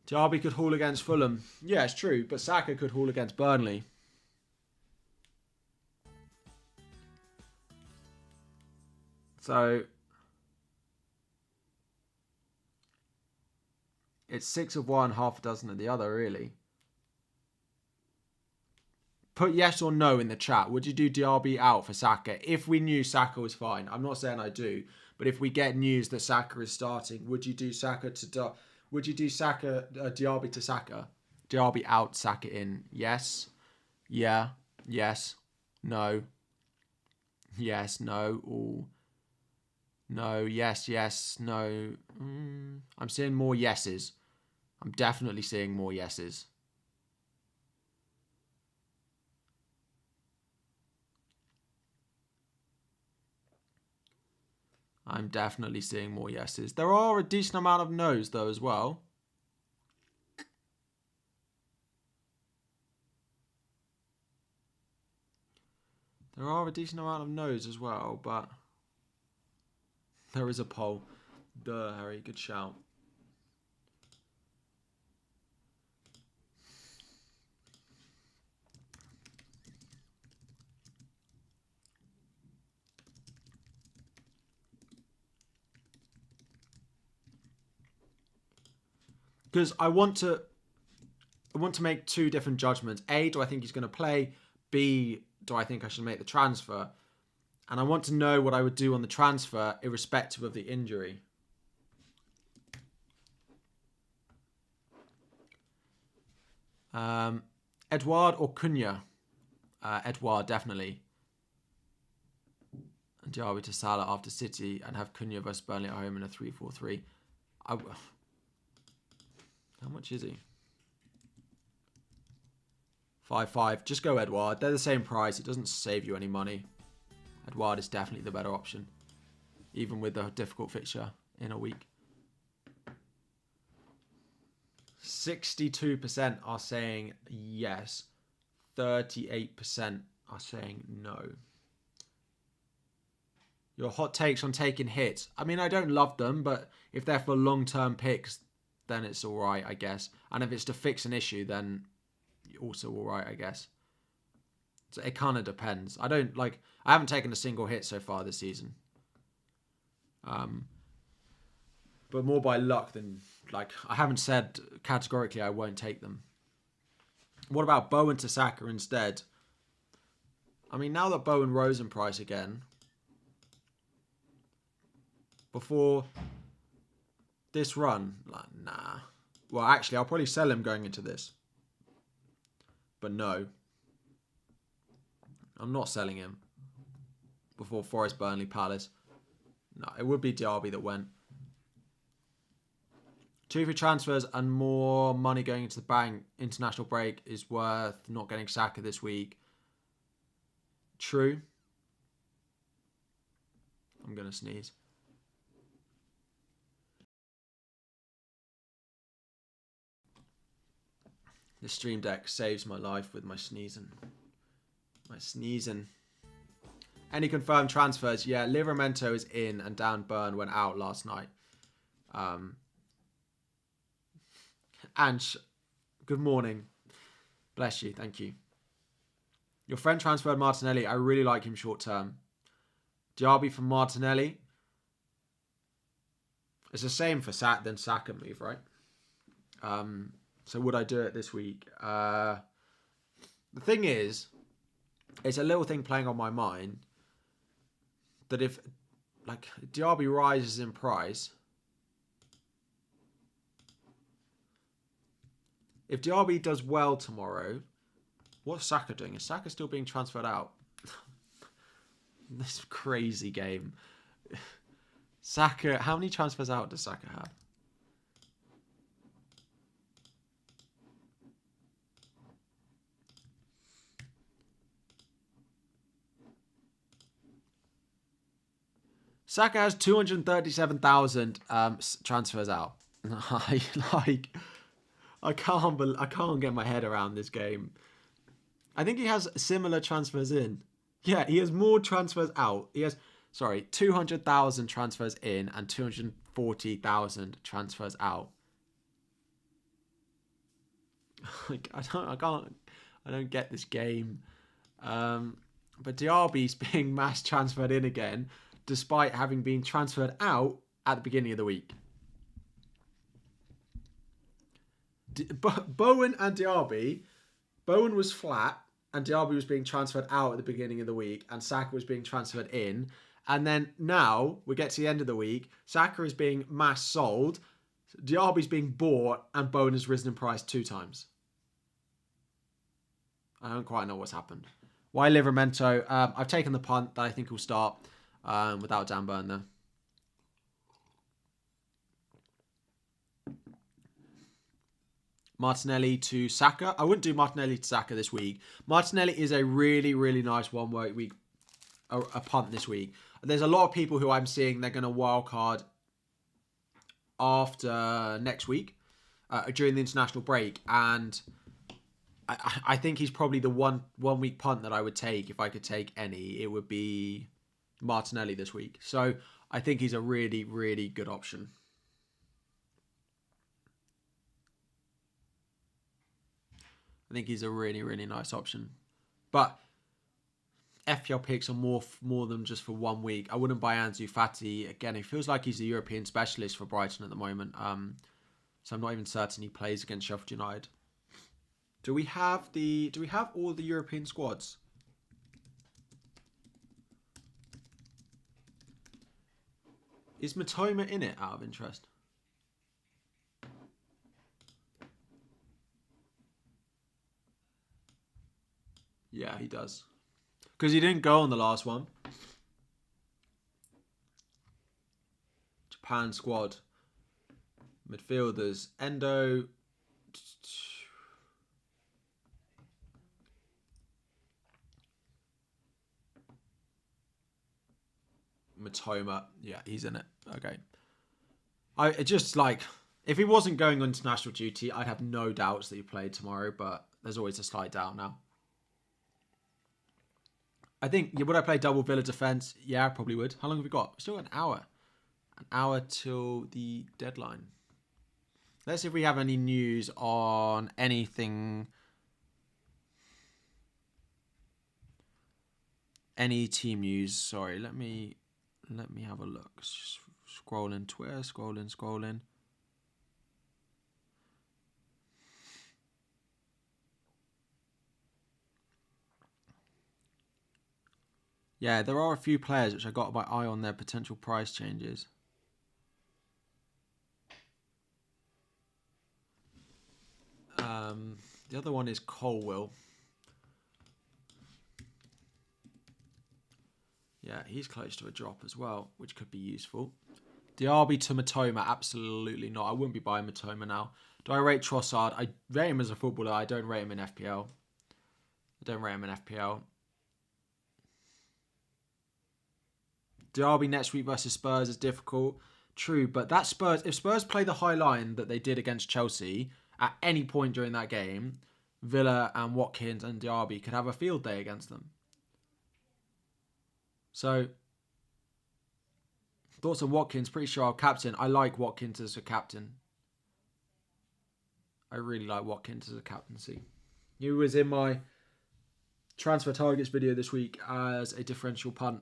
Diaby could haul against Fulham. Yeah, it's true, but Saka could haul against Burnley. So it's 6 of one, half a dozen of the other, really. Put yes or no in the chat. Would you do Diaby out for Saka if we knew Saka was fine? I'm not saying I do, but if we get news that Saka is starting, would you do Saka to... Would you do Diaby to Saka? Diaby out, Saka in. Yes. Yeah. Yes. No. Yes. No. Ooh. No. Yes. Yes. No. I'm seeing more yeses. I'm definitely seeing more yeses. I'm definitely seeing more yeses. There are a decent amount of no's, though, as well. There are a decent amount of no's as well, but there is a poll. Duh, Harry, good shout. Because I want to make two different judgments. A, do I think he's going to play? B, do I think I should make the transfer? And I want to know what I would do on the transfer irrespective of the injury. Edouard or Cunha? Edouard, definitely. And Diaby to Salah after City and have Cunha versus Burnley at home in a 3-4-3. How much is he? 5-5. Just go Edouard. They're the same price. It doesn't save you any money. Edouard is definitely the better option. Even with a difficult fixture in a week. 62% are saying yes. 38% are saying no. Your hot takes on taking hits. I mean, I don't love them, but if they're for long-term picks, then it's all right, I guess. And if it's to fix an issue, then also all right, I guess. So it kind of depends. I haven't taken a single hit so far this season. But more by luck than, I haven't said categorically I won't take them. What about Bowen to Saka instead? I mean, now that Bowen rose in price again, before this run, nah. Well, actually, I'll probably sell him going into this. But no. I'm not selling him before Forest, Burnley, Palace. No, it would be Diaby that went. 2 free transfers and more money going into the bank. International break is worth not getting Saka this week. True. I'm going to sneeze. The Stream Deck saves my life with my sneezing. Any confirmed transfers? Yeah, Livramento is in and Dan Burn went out last night. Ange, good morning. Bless you, thank you. Your friend transferred Martinelli. I really like him short term. Diaby for Martinelli. It's the same for Saka move, right? So would I do it this week? The thing is, it's a little thing playing on my mind that if Diaby rises in price, if Diaby does well tomorrow, what's Saka doing? Is Saka still being transferred out? This crazy game. Saka, how many transfers out does Saka have? Saka has 237,000 transfers out. I can't get my head around this game. I think he has similar transfers in. Yeah, he has more transfers out. He has 200,000 transfers in and 240,000 transfers out. I don't get this game. But Diaby's being mass transferred in again, despite having been transferred out at the beginning of the week. Bowen and Diaby, Bowen was flat and Diaby was being transferred out at the beginning of the week and Saka was being transferred in. And then now we get to the end of the week, Saka is being mass sold, Diaby's being bought and Bowen has risen in price 2 times. I don't quite know what's happened. Why Livramento? I've taken the punt that I think will start without Dan Burn there. Martinelli to Saka. I wouldn't do Martinelli to Saka this week. Martinelli is a really, really nice one week, a punt this week. there's a lot of people who I'm seeing they're going to wildcard after next week during the international break, and I think he's probably the one week punt that I would take if I could take any. It would be Martinelli this week. So I think he's a really, really good option. I think he's a really, really nice option. But FPL picks are more than just for 1 week. I wouldn't buy Ansu Fati. Again, it feels like he's a European specialist for Brighton at the moment. So I'm not even certain he plays against Sheffield United. Do we have all the European squads? Is Matoma in it out of interest? Yeah, he does. Because he didn't go on the last one. Japan squad. Midfielders. Endo. Matoma. Yeah, he's in it. Okay. I just like, if he wasn't going on international duty, I'd have no doubts that he played tomorrow, but there's always a slight doubt now. I think, would I play double Villa defence? Yeah, I probably would. How long have we got? We've still got an hour. An hour till the deadline. Let's see if we have any news on anything. Any team news. Sorry, let me have a look. Scrolling Twitter, scrolling. Yeah, there are a few players which I got my eye on their potential price changes. The other one is Colwill. Yeah, he's close to a drop as well, which could be useful. Diaby to Matoma, absolutely not. I wouldn't be buying Matoma now. Do I rate Trossard? I rate him as a footballer. I don't rate him in FPL. Diaby next week versus Spurs is difficult. True, but that Spurs, if Spurs play the high line that they did against Chelsea at any point during that game, Villa and Watkins and Diaby could have a field day against them. So, thoughts on Watkins? Pretty sure I'll captain. I like Watkins as a captain. I really like Watkins as a captaincy. He was in my transfer targets video this week as a differential punt.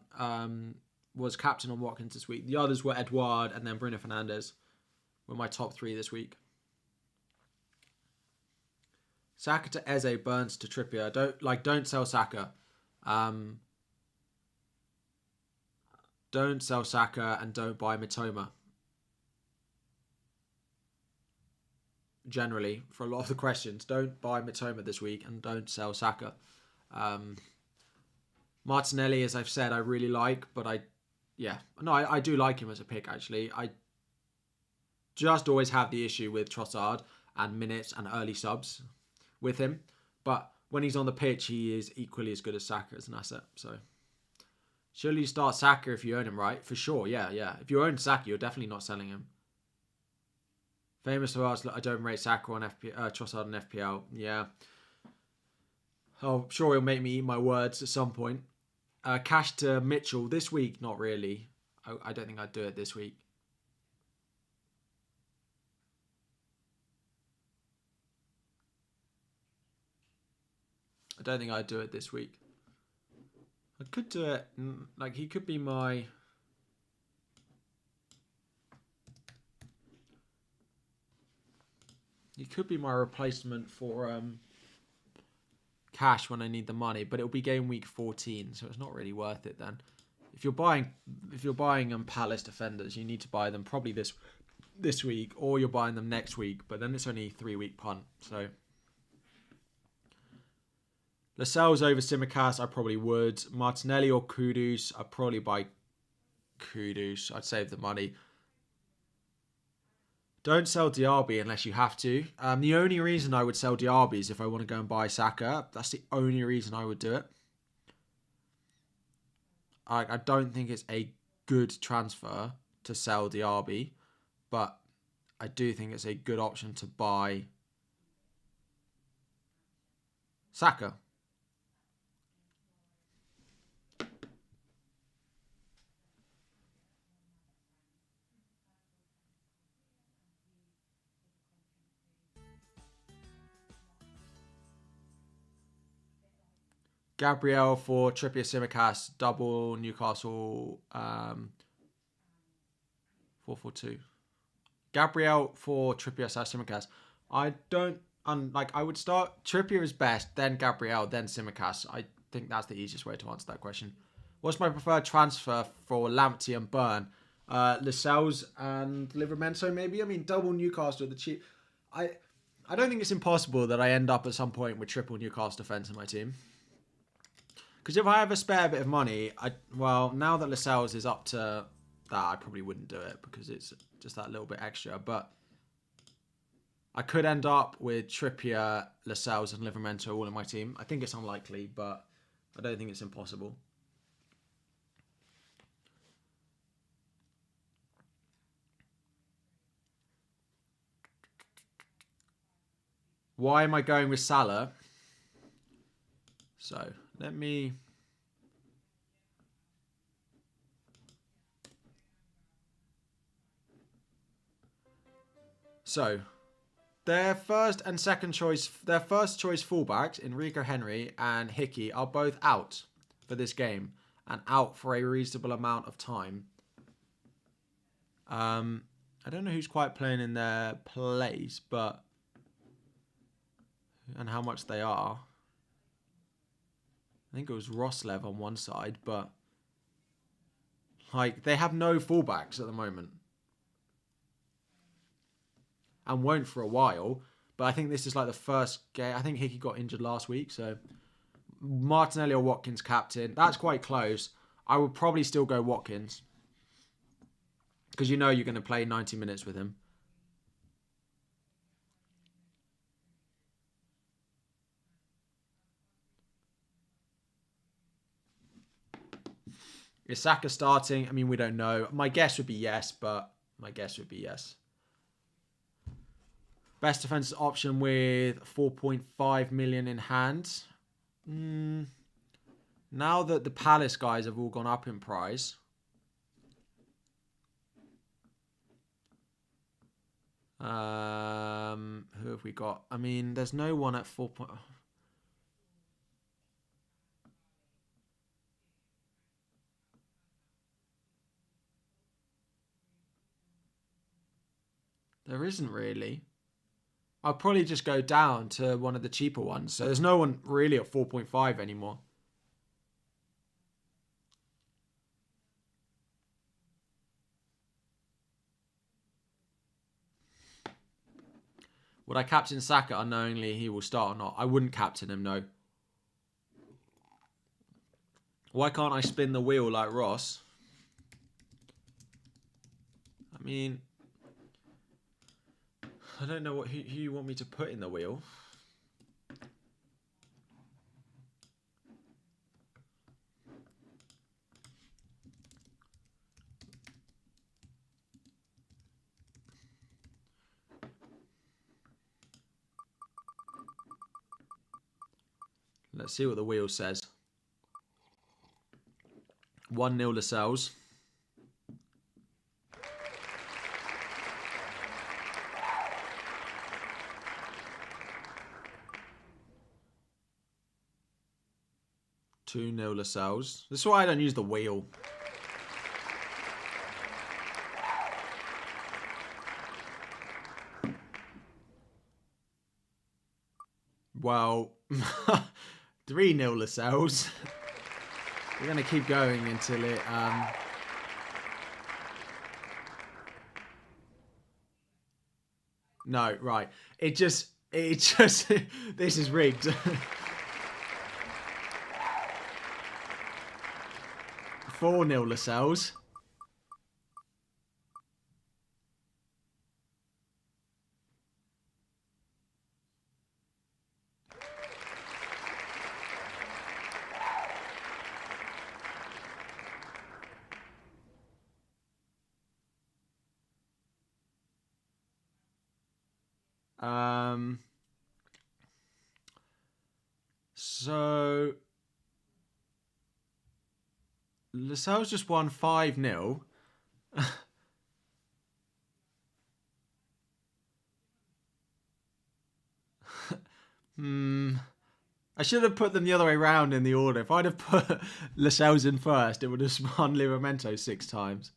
Was captain on Watkins this week. The others were Edouard and then Bruno Fernandes. Were my top 3 this week. Saka to Eze, Burns to Trippier. Don't sell Saka. Don't sell Saka and don't buy Matoma. Generally, for a lot of the questions, don't buy Matoma this week and don't sell Saka. Martinelli, as I've said, I really like, but I do like him as a pick, actually. I just always have the issue with Trossard and minutes and early subs with him. But when he's on the pitch, he is equally as good as Saka as an asset. So, surely you start Saka if you own him, right? For sure, yeah. If you own Saka, you're definitely not selling him. Famous for us, I don't rate Saka on Trossard on FPL. Yeah. Oh, sure he'll make me eat my words at some point. Cash to Mitchell this week, not really. I don't think I'd do it this week. I don't think I'd do it this week. I could do it, like he could be my... He could be my replacement for Cash when I need the money, but it'll be game week 14, so it's not really worth it then. If you're buying Palace defenders, you need to buy them probably this week, or you're buying them next week, but then it's only a 3-week punt. So Lascelles over Tsimikas, I probably would. Martinelli or Kudus, I'd probably buy Kudus. I'd save the money. Don't sell Diaby unless you have to. The only reason I would sell Diaby is if I want to go and buy Saka. That's the only reason I would do it. I don't think it's a good transfer to sell Diaby, but I do think it's a good option to buy Saka. Gabriel for Trippier, Tsimikas, double Newcastle 4-4-2. Gabriel for Trippier, Tsimikas. I don't I would start Trippier is best, then Gabriel, then Tsimikas. I think that's the easiest way to answer that question. What's my preferred transfer for Lamptey and Burn? Lascelles and Livramento, maybe. I mean, double Newcastle, the cheap. I don't think it's impossible that I end up at some point with triple Newcastle defence in my team. Because if I have a spare bit of money, now that Lascelles is up to that, I probably wouldn't do it because it's just that little bit extra. But I could end up with Trippier, Lascelles, and Livramento all in my team. I think it's unlikely, but I don't think it's impossible. Why am I going with Salah? So, let me... So, their first and second choice, their first choice fullbacks, Enrico Henry and Hickey, are both out for this game and out for a reasonable amount of time. I don't know who's quite playing in their place, but... and how much they are. I think it was Roslev on one side, but... like, they have no fullbacks at the moment. And won't for a while. But I think this is like the first game. I think Hickey got injured last week, so... Martinelli or Watkins captain. That's quite close. I would probably still go Watkins. Because you know you're going to play 90 minutes with him. Is Saka starting? I mean, we don't know. My guess would be yes, but my guess would be yes. Best defensive option with 4.5 million in hand. Now that the Palace guys have all gone up in price. Who have we got? I mean, there's no one at 4. There isn't really. I'll probably just go down to one of the cheaper ones. So there's no one really at 4.5 anymore. Would I captain Saka unknowingly he will start or not? I wouldn't captain him, no. Why can't I spin the wheel like Ross? I mean... I don't know who you want me to put in the wheel. Let's see what the wheel says. 1-0 Lascelles. Two-0 Lascelles. This is why I don't use the wheel. Well, 3-0 Lascelles. We're going to keep going until it... No, right. It just... this is rigged. 4-0 Lascelles. So Lascelles just won 5-0. I should have put them the other way around in the order. If I'd have put Lascelles in first, it would have spun Livramento 6 times.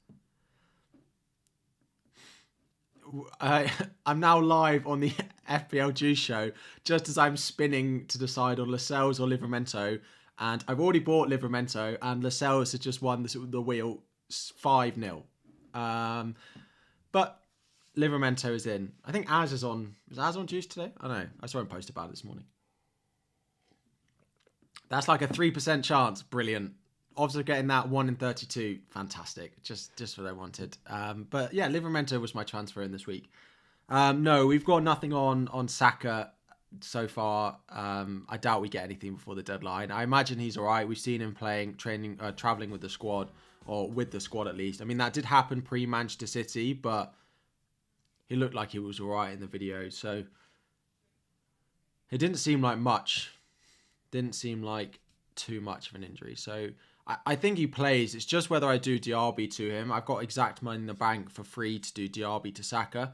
I'm now live on the FPL Juice show, just as I'm spinning to decide on Lascelles or Livramento. And I've already bought Livramento, and Lascelles has just won the wheel 5-0. But Livramento is in. I think Az is on. Is Az on Juice today? I don't know. I saw him post about it this morning. That's like a 3% chance. Brilliant. Obviously getting that 1 in 32. Fantastic. Just what I wanted. But yeah, Livramento was my transfer in this week. No, we've got nothing on Saka so far. I doubt we get anything before the deadline. I imagine he's all right. We've seen him traveling with the squad, or with the squad at least. I mean, that did happen pre-Manchester City, but he looked like he was all right in the video. So it didn't seem like much. Didn't seem like too much of an injury. So I think he plays. It's just whether I do Diaby to him. I've got exact money in the bank for free to do Diaby to Saka.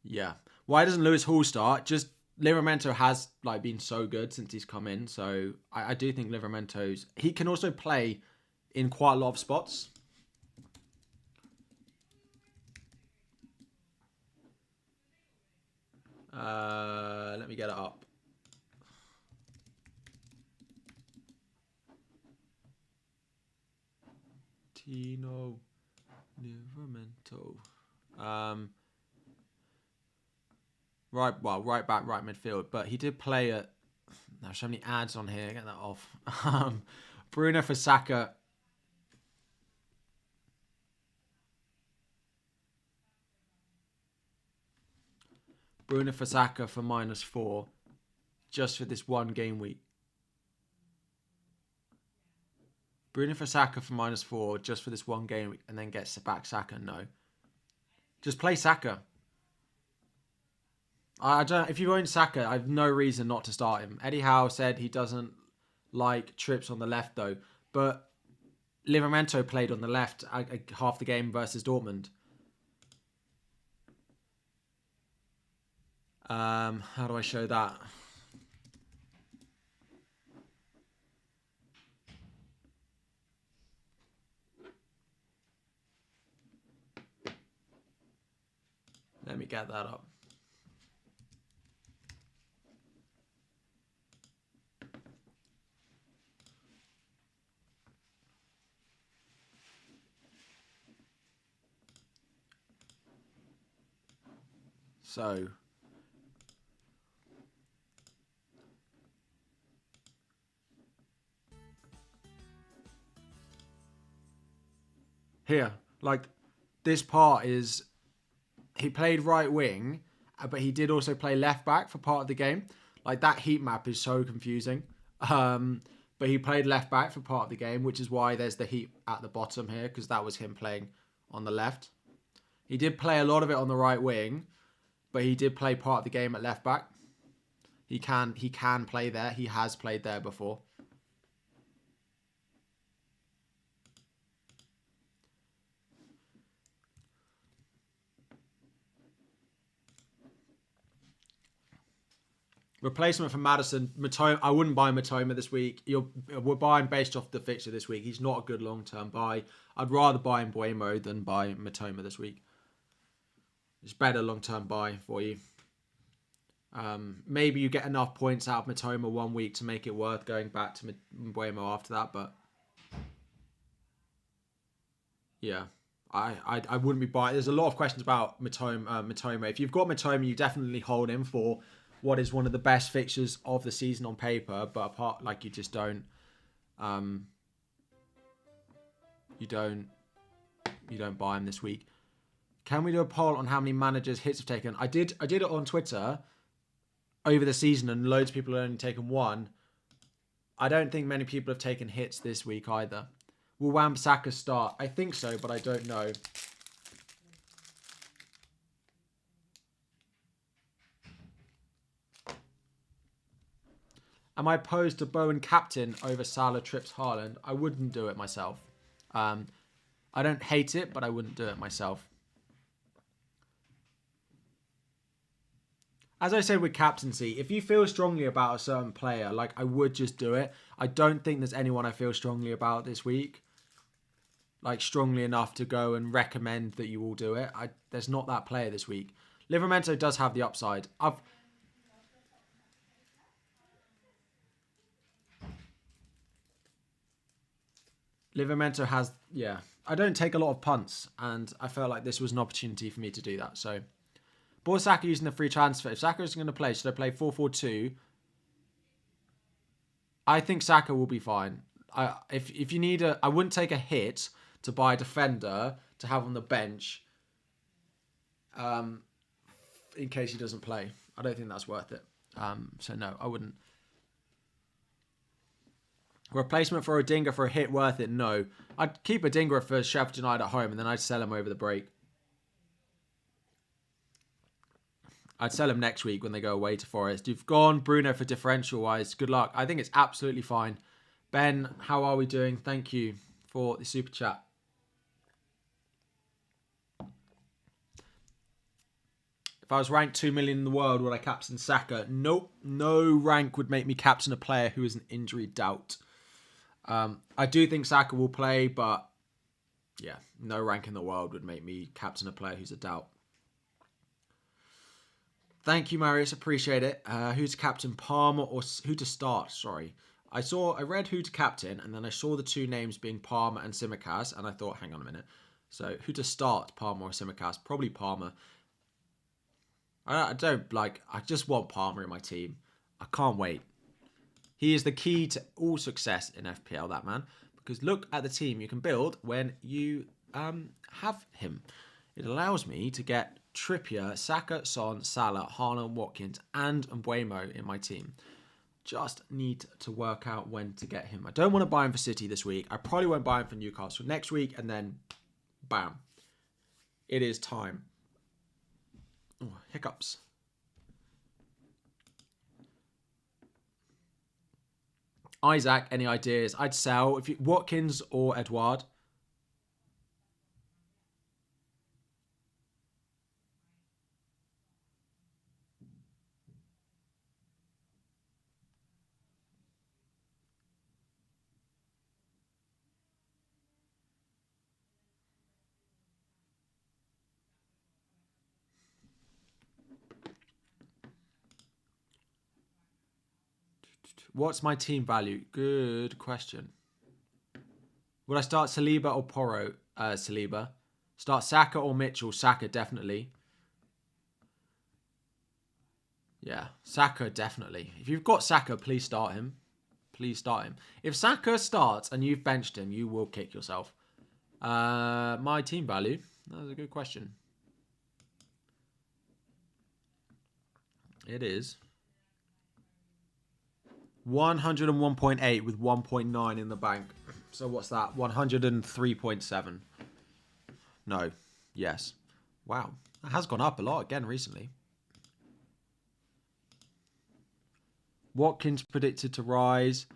Yeah. Why doesn't Lewis Hall start? Just Livramento has been so good since he's come in. So I do think Livramento's... He can also play in quite a lot of spots. Let me get it up. Tino Livramento. Right back, right midfield. But he did play at... There's so many ads on here. Get that off. Bruno for Saka. Bruno for Saka for -4. Just for this one game week. Bruno for Saka for -4 just for this one game week, and then gets back Saka. No. Just play Saka. I don't. If you own Saka, I have no reason not to start him. Eddie Howe said he doesn't like trips on the left though, but Livramento played on the left half the game versus Dortmund. How do I show that? Let me get that up. So here, this part is he played right wing, but he did also play left back for part of the game. That heat map is so confusing. But he played left back for part of the game, which is why there's the heat at the bottom here, because that was him playing on the left. He did play a lot of it on the right wing, but he did play part of the game at left back. He can play there. He has played there before. Replacement for Maddison. Matoma, I wouldn't buy Matoma this week. We're buying based off the fixture this week. He's not a good long-term buy. I'd rather buy Mbeumo than buy Matoma this week. It's better long-term buy for you. Maybe you get enough points out of Matoma one week to make it worth going back to Mbeumo after that, but yeah, I wouldn't be buying. There's a lot of questions about Matoma. If you've got Matoma, you definitely hold him for what is one of the best fixtures of the season on paper, but apart, you just don't, you don't buy him this week. Can we do a poll on how many managers hits have taken? I did it on Twitter over the season, and loads of people have only taken one. I don't think many people have taken hits this week either. Will Wan-Bissaka start? I think so, but I don't know. Am I opposed to Bowen captain over Salah, Trips, Haaland? I wouldn't do it myself. I don't hate it, but I wouldn't do it myself. As I said with captaincy, if you feel strongly about a certain player, like, I would just do it. I don't think there's anyone I feel strongly about this week. Like, strongly enough to go and recommend that you all do it. There's not that player this week. Livramento does have the upside. Livramento has, yeah. I don't take a lot of punts, and I felt like this was an opportunity for me to do that. So, bought Saka using the free transfer. If Saka is going to play, should I play 4-4-2? I think Saka will be fine. If you need I wouldn't take a hit to buy a defender to have on the bench in case he doesn't play. I don't think that's worth it. So no, I wouldn't. Replacement for Odinga for a hit worth it? No. I'd keep Odinga for Sheffield United at home and then I'd sell him over the break. I'd sell him next week when they go away to Forest. You've gone Bruno for differential-wise. Good luck. I think it's absolutely fine. Ben, how are we doing? Thank you for the super chat. If I was ranked 2 million in the world, would I captain Saka? Nope. No rank would make me captain a player who is an injury doubt. I do think Saka will play, but yeah, no rank in the world would make me captain a player who's a doubt. Thank you, Marius. Appreciate it. Who's captain, Palmer or who to start? Sorry. I read who to captain, and then I saw the two names being Palmer and Tsimikas, and I thought, hang on a minute. So who to start, Palmer or Tsimikas? Probably Palmer. I just want Palmer in my team. I can't wait. He is the key to all success in FPL, that man. Because look at the team you can build when you have him. It allows me to get Trippier, Saka, Son, Salah, Haaland, Watkins, and Mbeumo in my team. Just need to work out when to get him. I don't want to buy him for City this week. I probably won't buy him for Newcastle next week, and then bam. It is time. Oh, hiccups. Isaac, any ideas? I'd sell Watkins or Edouard. What's my team value? Good question. Would I start Saliba or Porro? Saliba. Start Saka or Mitchell? Saka, definitely. Yeah, Saka, definitely. If you've got Saka, please start him. Please start him. If Saka starts and you've benched him, you will kick yourself. My team value? That was a good question. It is 101.8 with 1.9 in the bank. So what's that? 103.7. No. Yes. Wow. That has gone up a lot again recently. Watkins predicted to rise.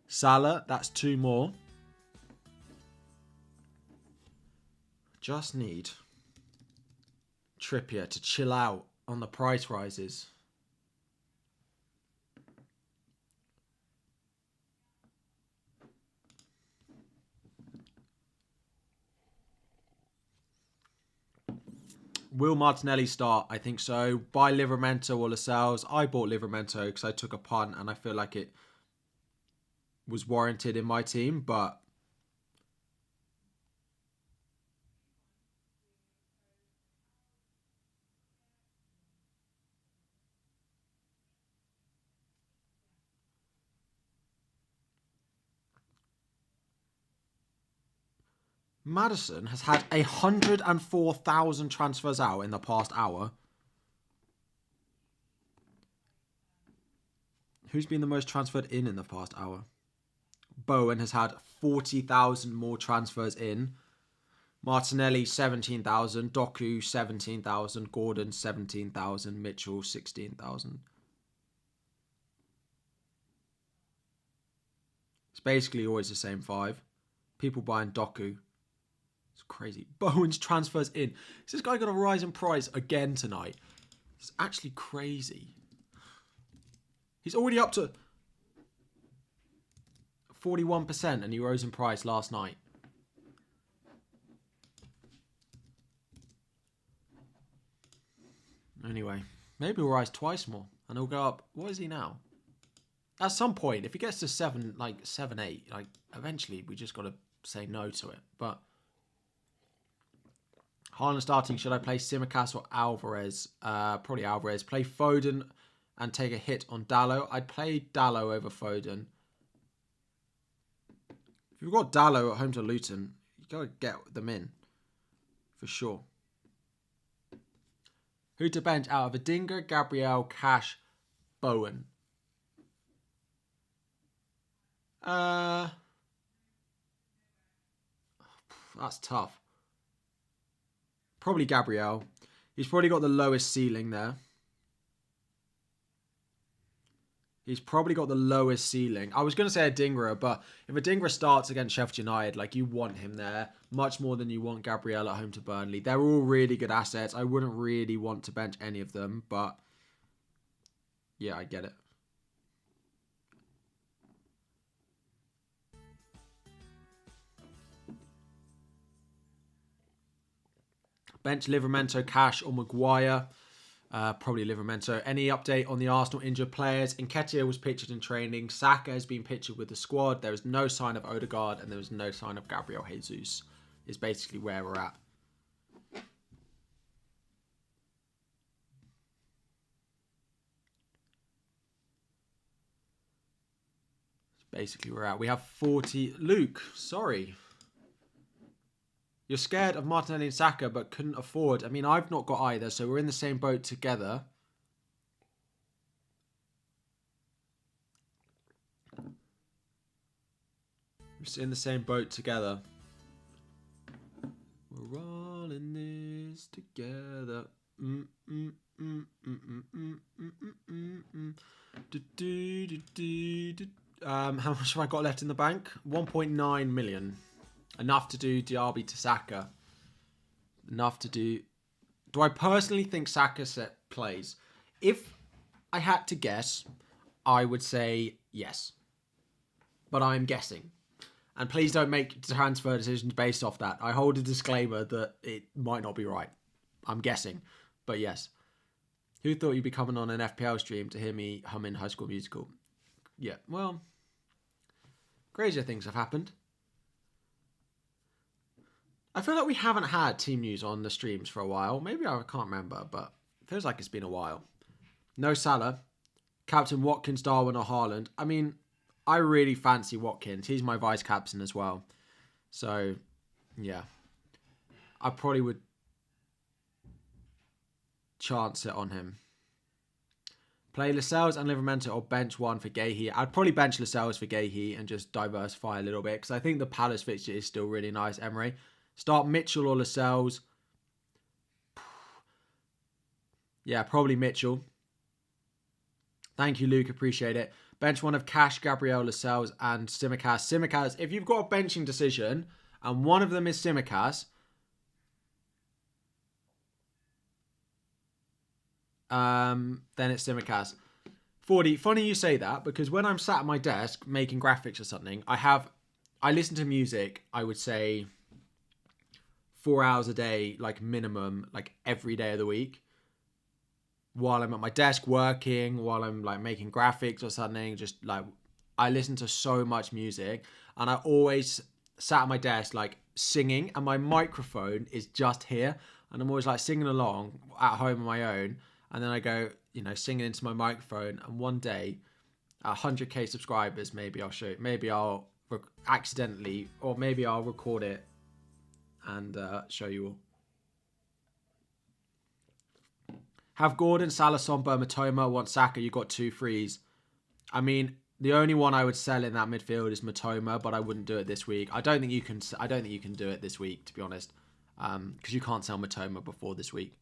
Salah, that's 2 more. Just need Trippier to chill out on the price rises. Will Martinelli start? I think so. Buy Livramento or Lascelles. I bought Livramento because I took a punt and I feel like it was warranted in my team, but Maddison has had 104,000 transfers out in the past hour. Who's been the most transferred in the past hour? Bowen has had 40,000 more transfers in. Martinelli, 17,000. Doku, 17,000. Gordon, 17,000. Mitchell, 16,000. basically always the same 5. People buying Doku. It's crazy. Bowen's transfers in. Is this guy going to rise in price again tonight? It's actually crazy. He's already up to 41% and he rose in price last night. Anyway, maybe he'll rise twice more and he'll go up. What is he now? At some point, if he gets to 7, 8, eventually we just got to say no to it. But Haaland starting, should I play Tsimikas or Alvarez? Probably Alvarez. Play Foden and take a hit on Dalot. I'd play Dalot over Foden. If you've got Dalot at home to Luton, you got to get them in. For sure. Who to bench out of Adingra, Gabriel, Cash, Bowen? That's tough. Probably Gabriel. He's probably got the lowest ceiling there. He's probably got the lowest ceiling. I was going to say Adingra, but if Adingra starts against Sheffield United, you want him there much more than you want Gabriel at home to Burnley. They're all really good assets. I wouldn't really want to bench any of them, but yeah, I get it. Bench Livramento, Cash or Maguire. Probably Livramento. Any update on the Arsenal injured players? Nketiah was pictured in training. Saka has been pictured with the squad. There is no sign of Odegaard and there is no sign of Gabriel Jesus. Is basically where we're at. Basically we're at. We have 40. Luke, sorry. You're scared of Martinelli and Saka, but couldn't afford. I mean, I've not got either, so we're in the same boat together. We're in the same boat together. We're all in this together. How much have I got left in the bank? 1.9 million. Enough to do Diaby to Saka. Enough to do... Do I personally think Saka set plays? If I had to guess, I would say yes. But I'm guessing. And please don't make transfer decisions based off that. I hold a disclaimer that it might not be right. I'm guessing. But yes. Who thought you'd be coming on an FPL stream to hear me humming High School Musical? Yeah, well... Crazier things have happened. I feel like we haven't had team news on the streams for a while. Maybe I can't remember, but it feels like it's been a while. No Salah. Captain Watkins, Darwin or Haaland. I mean, I really fancy Watkins. He's my vice captain as well. So, yeah. I probably would chance it on him. Play Lascelles and Livramento or bench one for Gahey. I'd probably bench Lascelles for Gahey and just diversify a little bit because I think the Palace fixture is still really nice, Emery. Start Mitchell or Lascelles. Yeah, probably Mitchell. Thank you, Luke. Appreciate it. Bench one of Cash, Gabriel, Lascelles, and Tsimikas. Tsimikas, if you've got a benching decision and one of them is Tsimikas, then it's Tsimikas. 40. Funny you say that because when I'm sat at my desk making graphics or something, I listen to music, I would say 4 hours a day, minimum, every day of the week. While I'm at my desk working, while I'm making graphics or something, I listen to so much music and I always sat at my desk singing and my microphone is just here and I'm always singing along at home on my own and then I go, singing into my microphone and one day, 100k subscribers, maybe I'll accidentally or maybe I'll record it and show you all. Have Gordon, Salah, Son, Matoma, want Saka, you got 2 frees. I mean, the only one I would sell in that midfield is Matoma, but I wouldn't do it this week. I don't think you can do it this week, to be honest. Because you can't sell Matoma before this week.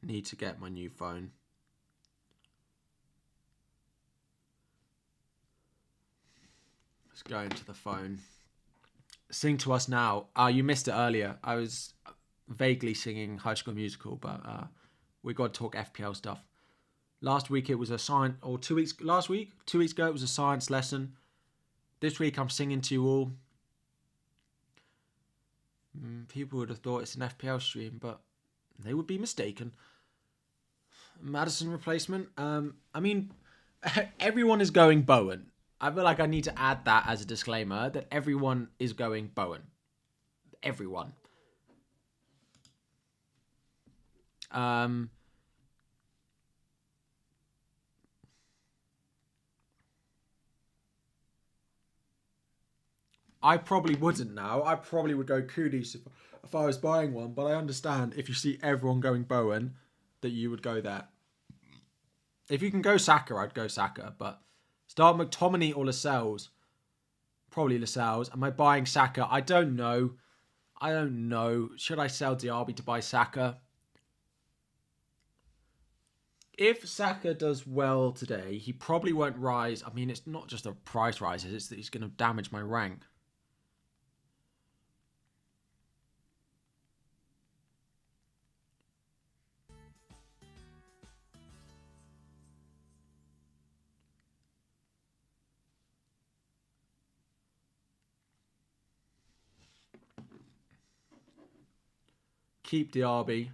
need to get my new phone. Let's go into the phone. Sing to us now. You missed it earlier. I was vaguely singing High School Musical, but we got to talk FPL stuff. Last week it was a science, or 2 weeks, last week, 2 weeks ago it was a science lesson. This week I'm singing to you all. People would have thought it's an FPL stream, but they would be mistaken. Maddison replacement. I mean, everyone is going Bowen. I feel like I need to add that as a disclaimer, that everyone is going Bowen. Everyone. I probably wouldn't now. I probably would go Kudus if I was buying one, but I understand if you see everyone going Bowen, that you would go there. If you can go Saka, I'd go Saka, but start McTominay or Lascelles. Probably Lascelles. Am I buying Saka? I don't know. Should I sell Diaby to buy Saka? If Saka does well today, he probably won't rise. I mean, it's not just a price rise, it's that he's going to damage my rank. Keep Diaby.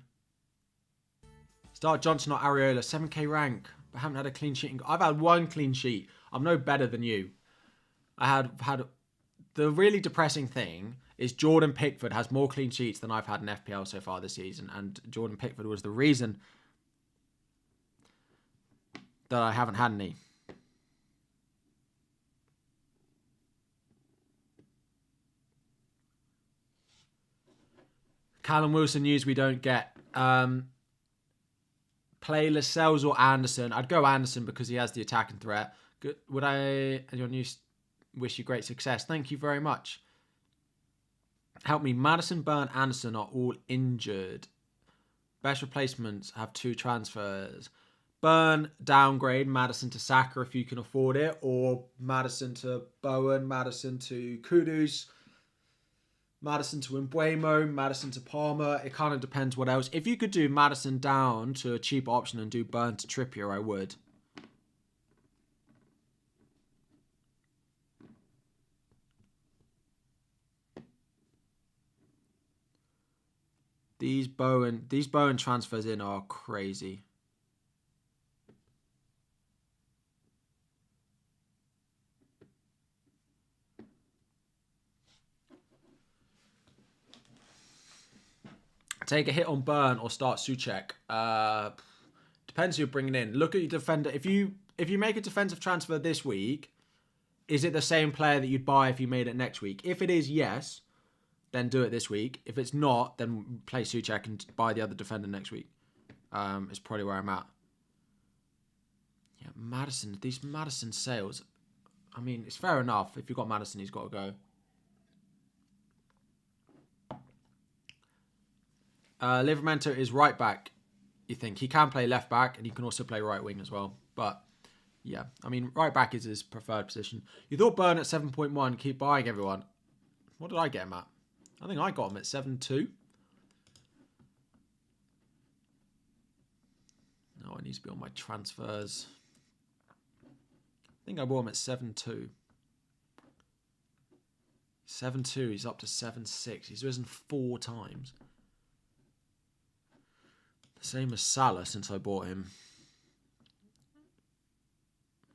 Start Johnson or Areola. 7k rank. I haven't had a clean sheet. I've had one clean sheet. I'm no better than you. I had the really depressing thing is Jordan Pickford has more clean sheets than I've had in FPL so far this season. And Jordan Pickford was the reason that I haven't had any. Callum Wilson news we don't get. Play Lascelles or Anderson. I'd go Anderson because he has the attacking threat. Good. Would I, and your news, wish you great success. Thank you very much. Help me. Maddison, Burn, Anderson are all injured. Best replacements have 2 transfers. Burn, downgrade. Maddison to Saka if you can afford it. Or Maddison to Bowen. Maddison to Kudus. Maddison to Mbuemo, Maddison to Palmer. It kind of depends what else. If you could do Maddison down to a cheap option and do Burn to Trippier, I would. These Bowen transfers in are crazy. Take a hit on Burn or start Souček. Depends who you're bringing in. Look at your defender. If you make a defensive transfer this week, is it the same player that you'd buy if you made it next week? If it is, yes, then do it this week. If it's not, then play Souček and buy the other defender next week. Is probably where I'm at. Yeah, Maddison. These Maddison sales. I mean, it's fair enough. If you've got Maddison, he's got to go. Livramento is right back. You think he can play left back and he can also play right wing as well. But yeah, I mean, right back is his preferred position. You thought Burn at 7.1, keep buying everyone. What did I get him at? I think I got him at 7.2. No, I need to be on my transfers. I think I bought him at 7.2. 7.2, he's up to 7.6. He's risen 4 times. Same as Salah since I bought him.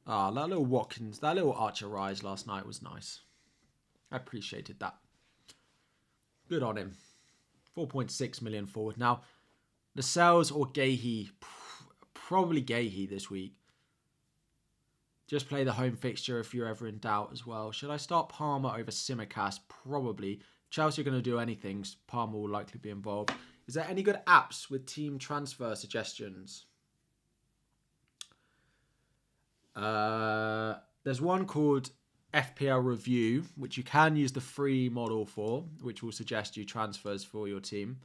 That little Watkins, that little Archer rise last night was nice. I appreciated that. Good on him. 4.6 million forward. Now, Lascelles or Gahey, probably Gahey this week. Just play the home fixture if you're ever in doubt as well. Should I start Palmer over Tsimikas? Probably. Chelsea are going to do anything. Palmer will likely be involved. Is there any good apps with team transfer suggestions? There's one called FPL Review, which you can use the free model for, which will suggest you transfers for your team.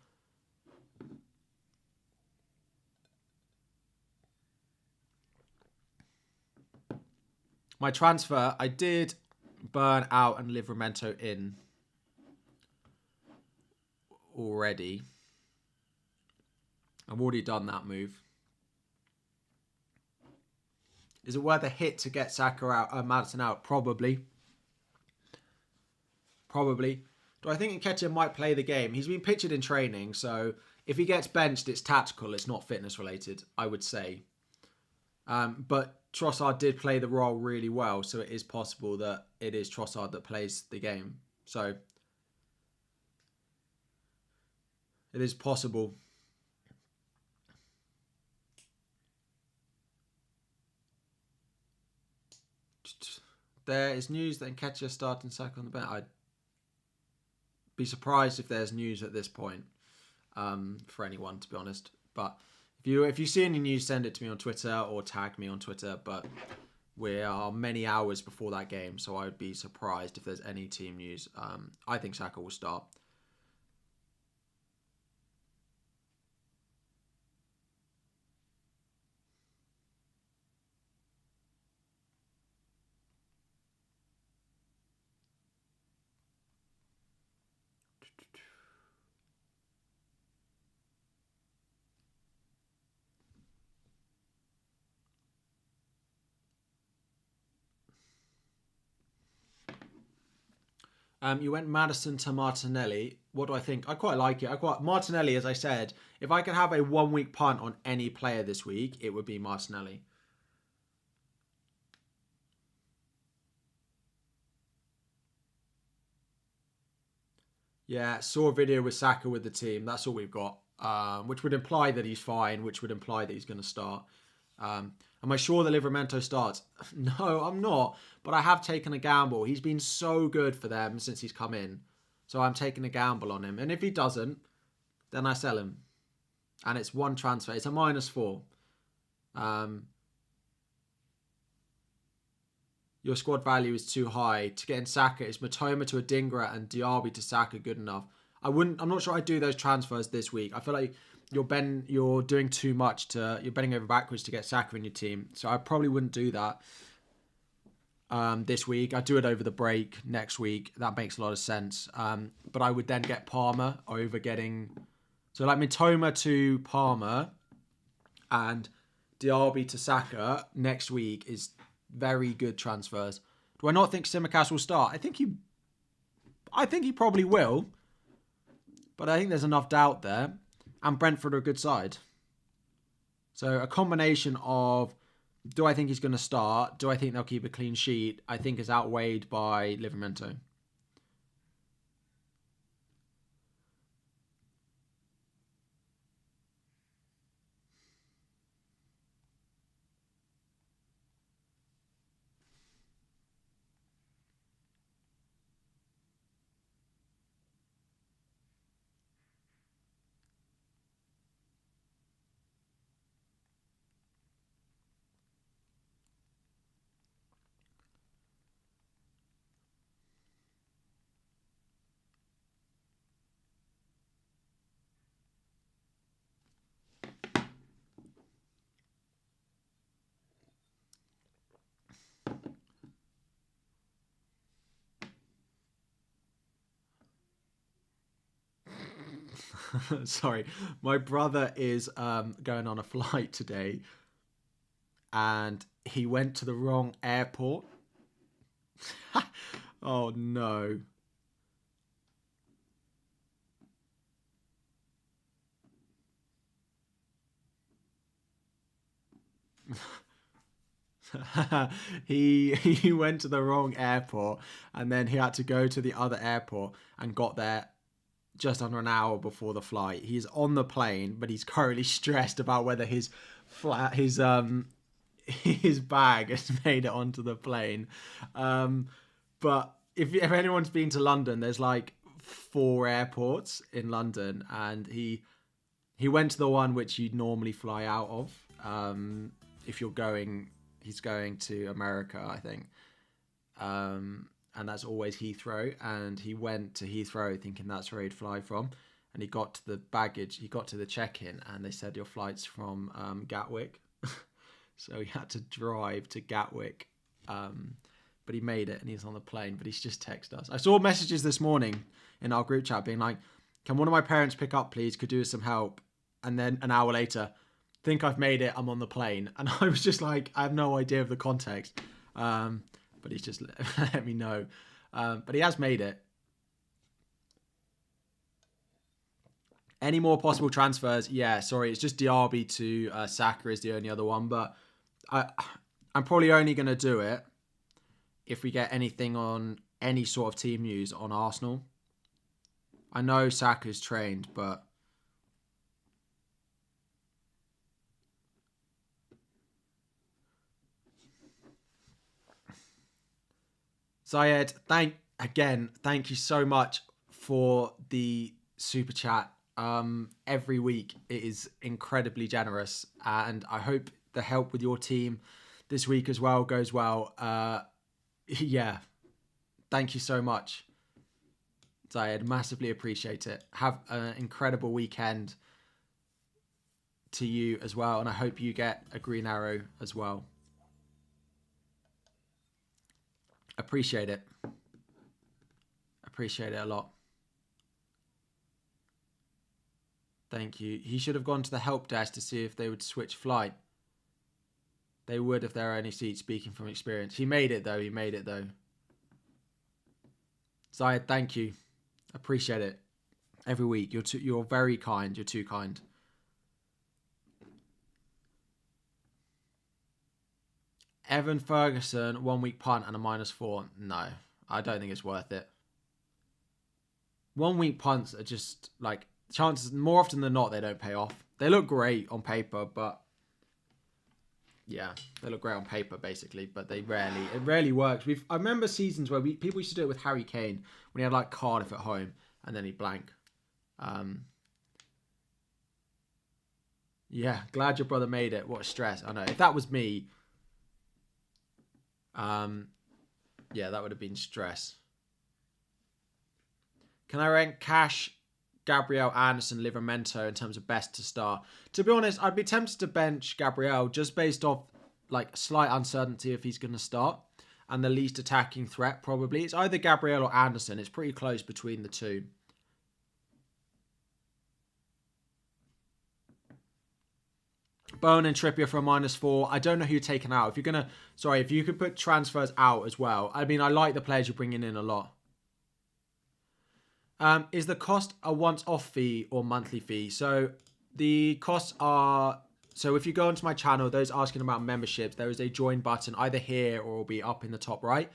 My transfer, I did burn out and Livramento in already. I've already done that move. Is it worth a hit to get Saka out, Maddison out? Probably. Probably. Do I think Nketiah might play the game? He's been pictured in training, so if he gets benched, it's tactical. It's not fitness related, I would say. But Trossard did play the role really well, so it is possible that it is Trossard that plays the game. So it is possible. There is news that Nketiah starting Saka on the bench. I'd be surprised if there's news at this point for anyone, to be honest. But if you see any news, send it to me on Twitter or tag me on Twitter. But we are many hours before that game, so I would be surprised if there's any team news. I think Saka will start. You went Maddison to Martinelli. What do I think? I quite like it. Martinelli, as I said, if I could have a 1 week punt on any player this week, it would be Martinelli. Yeah, saw a video with Saka with the team. That's all we've got, which would imply that he's fine, which would imply that he's going to start. Am I sure that Livramento starts? No, I'm not. But I have taken a gamble. He's been so good for them since he's come in. So I'm taking a gamble on him. And if he doesn't, then I sell him. And it's one transfer. It's a -4. Your squad value is too high. To get in Saka, is Matoma to Adingra and Diaby to Saka good enough? I'm not sure I'd do those transfers this week. I feel like you're doing too much you're bending over backwards to get Saka in your team. So I probably wouldn't do that this week. I'd do it over the break next week. That makes a lot of sense. But I would then get Palmer over getting... So like Mitoma to Palmer and Diaby to Saka next week is very good transfers. Do I not think Tsimikas will start? I think he probably will. But I think there's enough doubt there. And Brentford are a good side. So a combination of, do I think he's going to start? Do I think they'll keep a clean sheet? I think is outweighed by Livramento. Sorry, my brother is going on a flight today and he went to the wrong airport. Oh no. he went to the wrong airport and then he had to go to the other airport and got there just under an hour before the flight. He's on the plane, but he's currently stressed about whether his bag has made it onto the plane. But if anyone's been to London, there's like 4 airports in London, and he went to the one which you'd normally fly out of. If you're going, he's going to America, I think. And that's always Heathrow. And he went to Heathrow thinking that's where he'd fly from. And he got to the baggage, he got to the check-in, and they said your flight's from Gatwick. So he had to drive to Gatwick But he made it and he's on the plane, but he's just texted us. I saw messages this morning in our group chat being like, can one of my parents pick up, please? Could do with some help. And then an hour later, think I've made it. I'm on the plane. And I was just like, I have no idea of the context. But he's just let me know. But he has made it. Any more possible transfers? Yeah, sorry. It's just Diaby to Saka is the only other one. But I'm probably only going to do it if we get anything on any sort of team news on Arsenal. I know Saka's trained, but Zayed, thank you so much for the super chat. Every week it is incredibly generous, and I hope the help with your team this week as well goes well. Yeah, thank you so much, Zayed. Massively appreciate it. Have an incredible weekend to you as well, and I hope you get a green arrow as well. Appreciate it. Appreciate it a lot. Thank you. He should have gone to the help desk to see if they would switch flight. They would if there are any seats, speaking from experience. He made it though. Zayed, thank you. Appreciate it. Every week. You're very kind. You're too kind. Evan Ferguson, 1 week punt and a -4. No, I don't think it's worth it. 1 week punts are just like chances, more often than not, they don't pay off. They look great on paper, but yeah, they look great on paper basically, but it rarely works. I remember seasons where people used to do it with Harry Kane when he had like Cardiff at home and then he'd blank. Yeah, glad your brother made it. What a stress. I know. If that was me, yeah, that would have been stress. Can I rank Cash, Gabriel, Anderson, Livramento in terms of best to start? To be honest, I'd be tempted to bench Gabriel just based off like slight uncertainty if he's going to start and the least attacking threat probably. It's either Gabriel or Anderson. It's pretty close between the two. Bowen and Trippier for a -4. I don't know who you're taking out. If you're going to... Sorry, if you could put transfers out as well. I mean, I like the players you're bringing in a lot. Is the cost a once-off fee or monthly fee? So the costs are... So if you go onto my channel, those asking about memberships, there is a join button either here or will be up in the top right.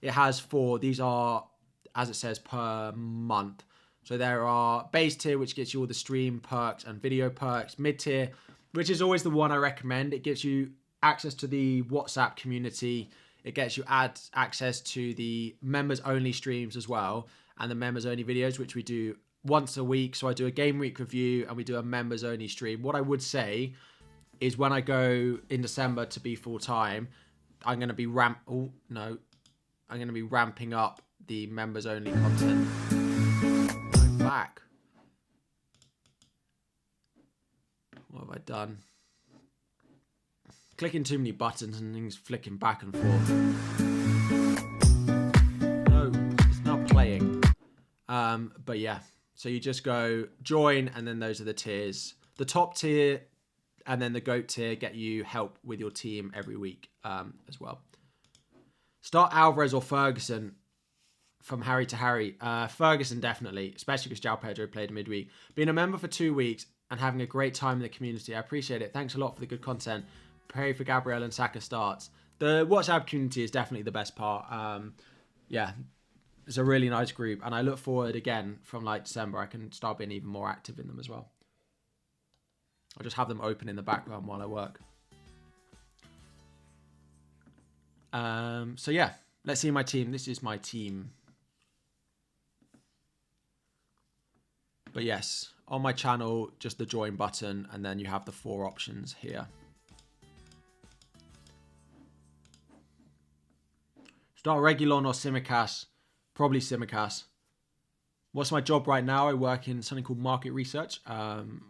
It has 4. These are, as it says, per month. So there are base tier, which gets you all the stream perks and video perks. Mid-tier, which is always the one I recommend. It gives you access to the WhatsApp community. It gets you access to the members-only streams as well, and the members-only videos, which we do once a week. So I do a game week review, and we do a members-only stream. What I would say is when I go in December to be full-time, I'm going to be ramping up the members-only content. I'm back. What have I done? Clicking too many buttons and things flicking back and forth. No, it's not playing. But yeah, so you just go join and then those are the tiers. The top tier and then the GOAT tier get you help with your team every week as well. Start Alvarez or Ferguson from Harry to Harry. Ferguson definitely, especially because João Pedro played midweek. Being a member for 2 weeks and having a great time in the community. I appreciate it. Thanks a lot for the good content. Pray for Gabriel and Saka starts. The WhatsApp community is definitely the best part. Yeah, it's a really nice group. And I look forward again from like December. I can start being even more active in them as well. I'll just have them open in the background while I work. So yeah, let's see my team. This is my team. But yes, on my channel, just the join button, and then you have the 4 options here. Start Reguilon or Simicast. Probably Simicast. What's my job right now? I work in something called market research.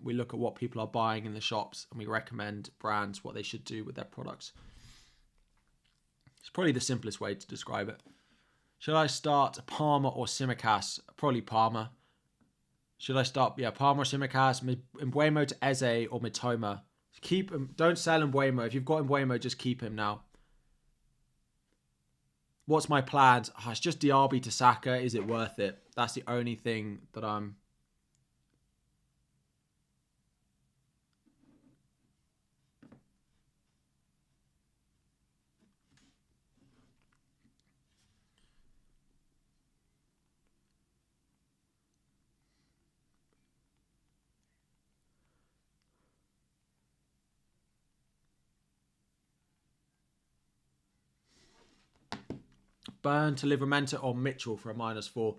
We look at what people are buying in the shops, and we recommend brands what they should do with their products. It's probably the simplest way to describe it. Should I start Palmer or Tsimikas? Probably Palmer. Should I start, Palmer or Tsimikas, Mbeumo to Eze or Mitoma? Keep him. Don't sell Mbeumo. If you've got Mbeumo, just keep him now. What's my plans? Oh, it's just Diaby to Saka. Is it worth it? That's the only thing that I'm... Burn to Livramento or Mitchell for a -4.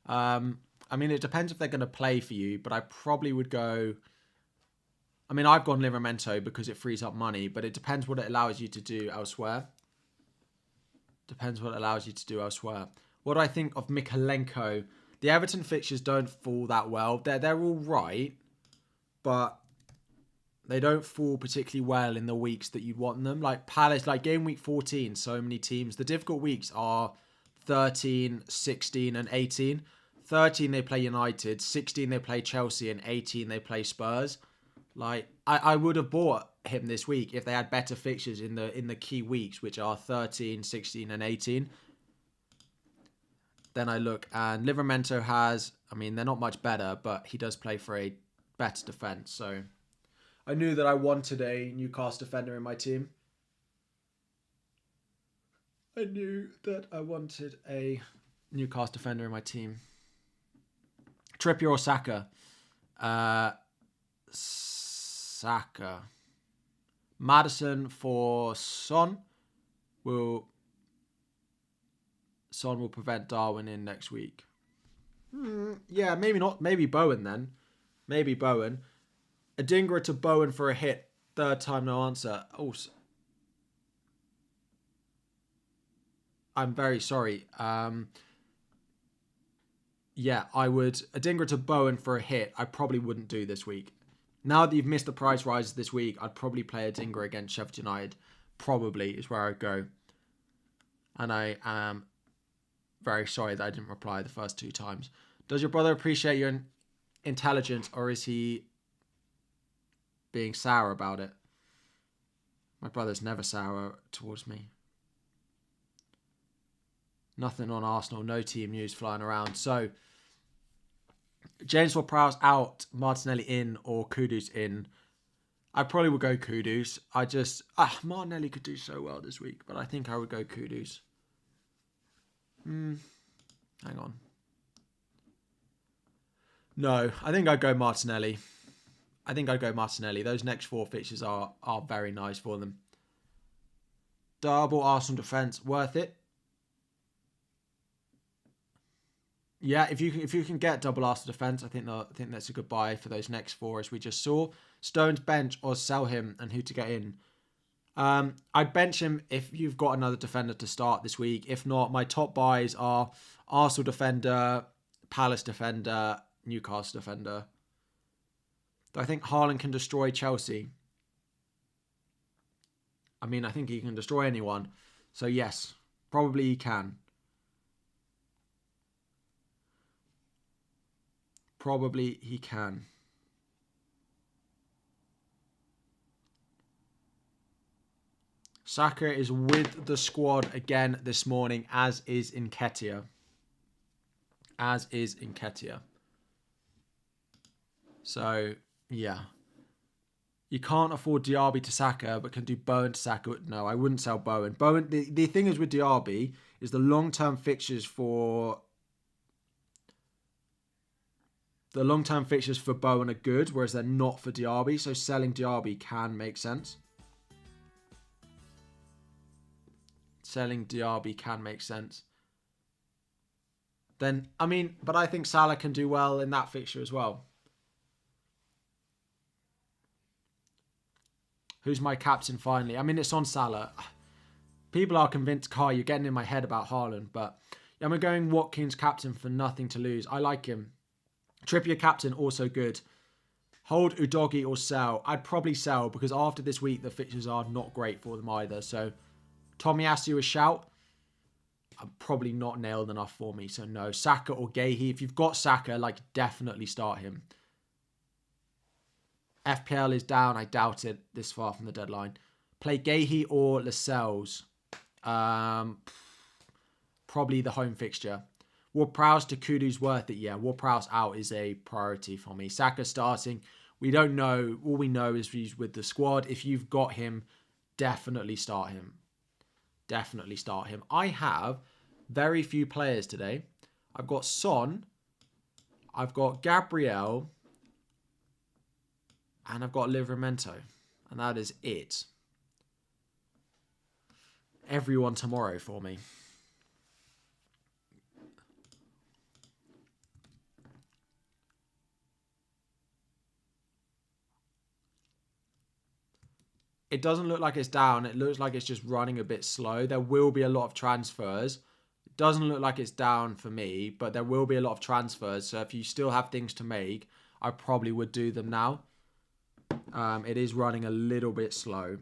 I mean, it depends if they're going to play for you, but I probably would go... I mean, I've gone Livramento because it frees up money, but it depends what it allows you to do elsewhere. Depends what it allows you to do elsewhere. What do I think of Mikalenko? The Everton fixtures don't fall that well. They're all right, but they don't fall particularly well in the weeks that you'd want them. Like Palace, like game week 14, so many teams. The difficult weeks are 13, 16 and 18. 13 they play United, 16 they play Chelsea, and 18 they play Spurs. Like I would have bought him this week if they had better fixtures in the key weeks, which are 13, 16 and 18. Then I look, and Livramento has, I mean, they're not much better, but he does play for a better defence, so... I knew that I wanted a Newcastle defender in my team. Trippier or Saka? Saka. Maddison for Son will prevent Darwin in next week. Yeah, maybe not. Maybe Bowen then. Maybe Bowen. Adingra to Bowen for a hit. Third time no answer. Oh, I'm very sorry. Yeah, I would. Adingra to Bowen for a hit. I probably wouldn't do this week. Now that you've missed the price rises this week, I'd probably play Adingra against Sheffield United. Probably is where I'd go. And I am very sorry that I didn't reply the first 2 times. Does your brother appreciate your intelligence, or is he being sour about it? My brother's never sour towards me. Nothing on Arsenal, no team news flying around. So, James Ward-Prowse out, Martinelli in, or Kudus in. I probably would go Kudus. Martinelli could do so well this week, but I think I would go Kudus. Hang on. No, I think I'd go Martinelli. Those next 4 fixtures are very nice for them. Double Arsenal defence, worth it. Yeah, if you can get double Arsenal defence, I think that's a good buy for those next 4, as we just saw. Stones bench or sell him, and who to get in. I'd bench him if you've got another defender to start this week. If not, my top buys are Arsenal defender, Palace defender, Newcastle defender. Do I think Haaland can destroy Chelsea? I mean, I think he can destroy anyone. So yes, probably he can. Probably he can. Saka is with the squad again this morning, as is Nketiah. So, yeah. You can't afford Diaby to Saka, but can do Bowen to Saka. No, I wouldn't sell Bowen. The thing is with Diaby is the long-term fixtures for... The long-term fixtures for Bowen are good, whereas they're not for Diaby. So selling Diaby can make sense. Then, I mean, but I think Salah can do well in that fixture as well. Who's my captain finally? I mean, it's on Salah. People are convinced, Kai, you're getting in my head about Haaland, but I'm going Watkins captain for nothing to lose. I like him. Trippier captain, also good. Hold Udogie or sell. I'd probably sell because after this week, the fixtures are not great for them either. So Tomiyasu a shout. Probably not nailed enough for me, so no. Saka or Gahey. If you've got Saka, like, definitely start him. FPL is down. I doubt it this far from the deadline. Play Gahey or Lascelles. Probably the home fixture. Ward-Prowse to Kudu's worth it. Yeah, Ward-Prowse out is a priority for me. Saka starting. We don't know. All we know is he's with the squad. If you've got him, definitely start him. Definitely start him. I have very few players today. I've got Son. I've got Gabriel. And I've got Livramento. And that is it. Everyone tomorrow for me. It doesn't look like it's down. It looks like it's just running a bit slow. There will be a lot of transfers. It doesn't look like it's down for me, but there will be a lot of transfers. So if you still have things to make, I probably would do them now. It is running a little bit slow.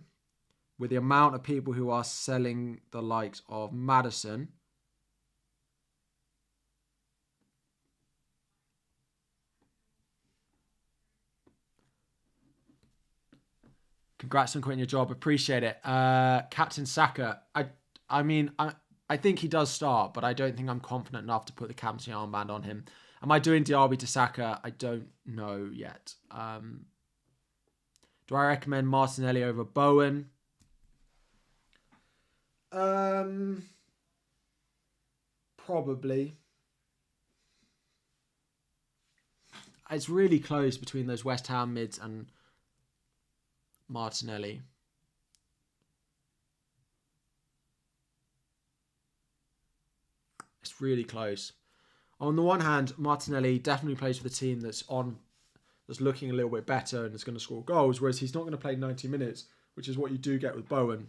With the amount of people who are selling the likes of Maddison. Congrats on quitting your job. Appreciate it. Captain Saka. I think he does start, but I don't think I'm confident enough to put the captaincy armband on him. Am I doing Diaby to Saka? I don't know yet. Do I recommend Martinelli over Bowen? Probably. It's really close between those West Ham mids and Martinelli. It's really close. On the one hand, Martinelli definitely plays for the team that's looking a little bit better and is going to score goals, whereas he's not going to play 90 minutes, which is what you do get with Bowen.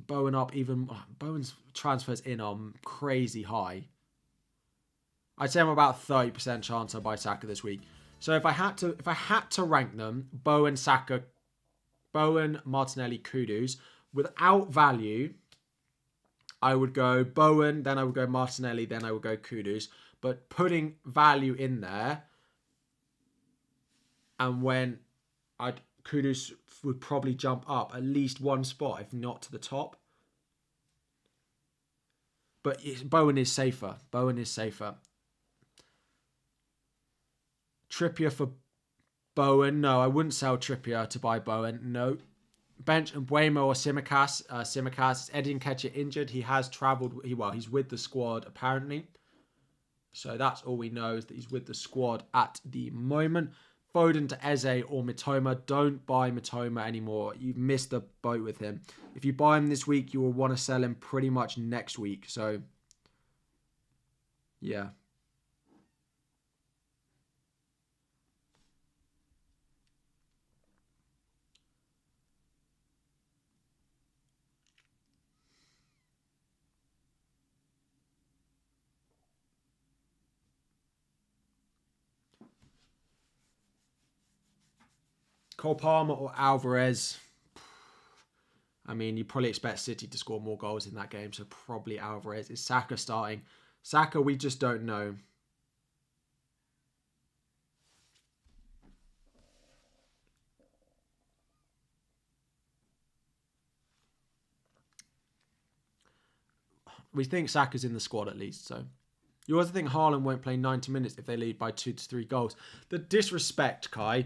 Bowen's transfers in are crazy high. I'd say I'm about 30% chance I'll buy Saka this week. So if I had to rank them, Bowen, Saka, Bowen, Martinelli, Kudus, without value, I would go Bowen, then I would go Martinelli, then I would go Kudus. But putting value in there, and when Kudus would probably jump up at least one spot, if not to the top. But Bowen is safer. Bowen is safer. Trippier for Bowen. No, I wouldn't sell Trippier to buy Bowen. No. Bench and Mbuemo or Tsimikas. Tsimikas. Eddie Nketiah injured. He has travelled. He's with the squad apparently. So that's all we know, is that he's with the squad at the moment. Foden to Eze or Mitoma. Don't buy Mitoma anymore. You've missed the boat with him. If you buy him this week, you will want to sell him pretty much next week. So, yeah. Cole Palmer or Alvarez. I mean, you probably expect City to score more goals in that game, so probably Alvarez. Is Saka starting? Saka, we just don't know. We think Saka's in the squad at least, so. You also think Haaland won't play 90 minutes if they lead by 2 to 3 goals. The disrespect, Kai.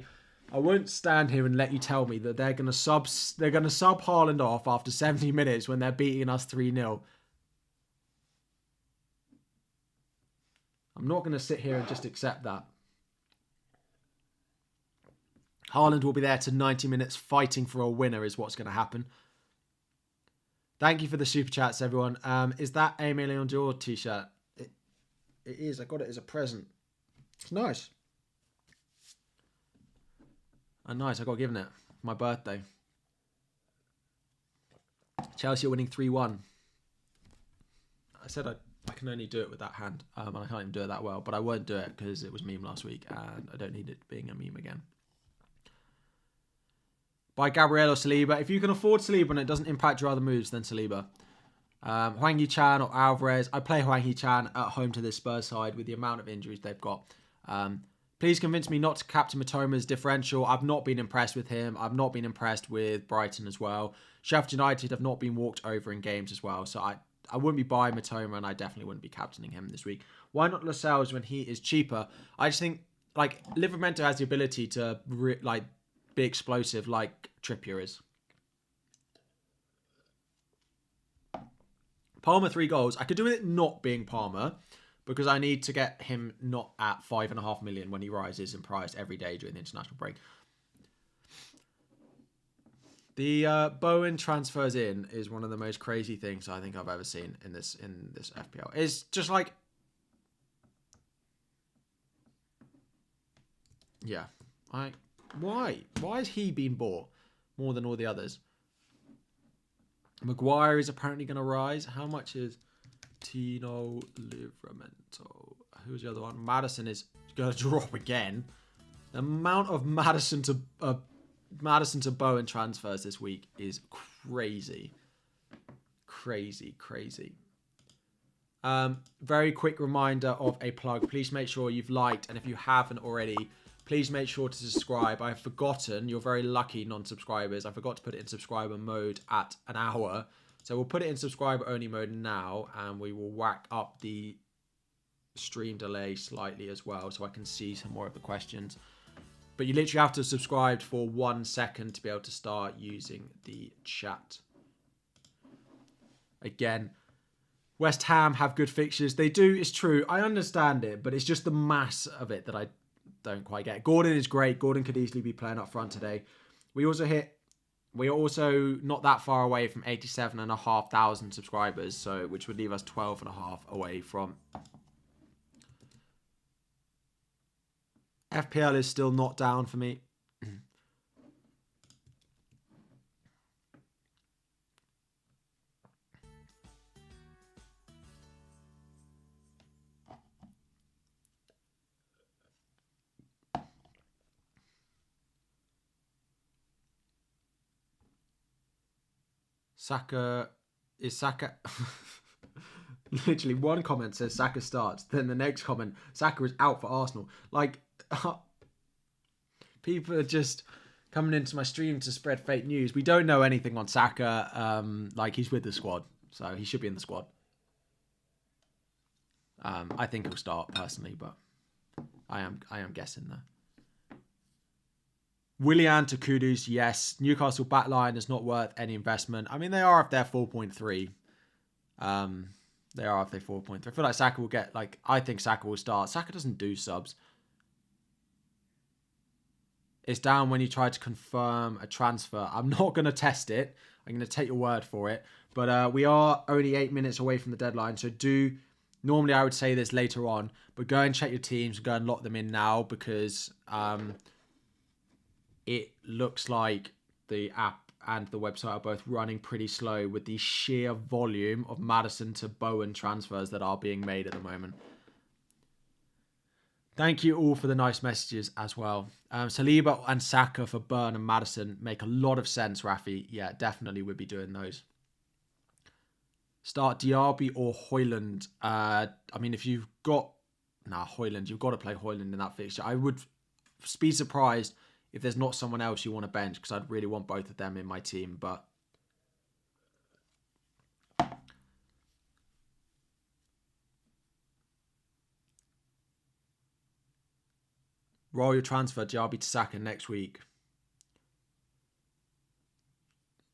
I won't stand here and let you tell me that they're going to sub Haaland off after 70 minutes when they're beating us 3-0. I'm not going to sit here and just accept that. Haaland will be there to 90 minutes fighting for a winner is what's going to happen. Thank you for the super chats, everyone. Is that a Million Dior t-shirt? It is. I got it as a present. It's nice. Nice, I got given it for my birthday. Chelsea are winning 3-1. I said I can only do it with that hand, and I can't even do it that well, but I won't do it because it was meme last week, and I don't need it being a meme again. Buy Gabriel or Saliba. If you can afford Saliba and it doesn't impact your other moves, then Saliba. Hwang Hee-chan or Alvarez. I play Hwang Hee-chan at home to this Spurs side with the amount of injuries they've got. Please convince me not to captain Mitoma's differential. I've not been impressed with him. I've not been impressed with Brighton as well. Sheffield United have not been walked over in games as well. So I wouldn't be buying Mitoma, and I definitely wouldn't be captaining him this week. Why not Lascelles when he is cheaper? I just think like Livramento has the ability to be explosive like Trippier is. Palmer 3 goals. I could do with it not being Palmer because I need to get him not at 5.5 million when he rises in price every day during the international break. The Bowen transfers in is one of the most crazy things I think I've ever seen in this FPL. It's just like, yeah, why has he been bought more than all the others? Maguire is apparently going to rise. How much is Tino Livramento? Who's the other one? Madison is going to drop again. The amount of Madison to Bowen transfers this week is crazy. Crazy. Very quick reminder of a plug. Please make sure you've liked, and if you haven't already, please make sure to subscribe. I've forgotten, you're very lucky non-subscribers, I forgot to put it in subscriber mode at an hour. So we'll put it in subscriber only mode now, and we will whack up the stream delay slightly as well so I can see some more of the questions. But you literally have to subscribe for 1 second to be able to start using the chat. Again, West Ham have good fixtures. They do, it's true. I understand it, but it's just the mass of it that I don't quite get. Gordon is great. Gordon could easily be playing up front today. We are also not that far away from 87,500 subscribers, so which would leave us 12.5 away from. FPL is still not down for me. Saka. Literally one comment says Saka starts, then the next comment, Saka is out for Arsenal. Like, people are just coming into my stream to spread fake news. We don't know anything on Saka. Like, he's with the squad, so he should be in the squad. I think he'll start personally, but I am guessing there. Willian to Kudus, yes. Newcastle backline is not worth any investment. I mean, they are if they're 4.3. They are if they're 4.3. I feel like Saka will get, I think Saka will start. Saka doesn't do subs. It's down when you try to confirm a transfer. I'm not going to test it. I'm going to take your word for it. But we are only 8 minutes away from the deadline. So normally I would say this later on, but go and check your teams. Go and lock them in now because it looks like the app and the website are both running pretty slow with the sheer volume of Madison to Bowen transfers that are being made at the moment. Thank you all for the nice messages as well. Saliba and Saka for Burn and Madison make a lot of sense, Rafi. Yeah, definitely would be doing those. Start Diaby or Højlund. I mean, if you've got... Højlund. You've got to play Højlund in that fixture. I would be surprised if there's not someone else you want to bench, because I'd really want both of them in my team, but... Roll your transfer, Diaby to Saka next week.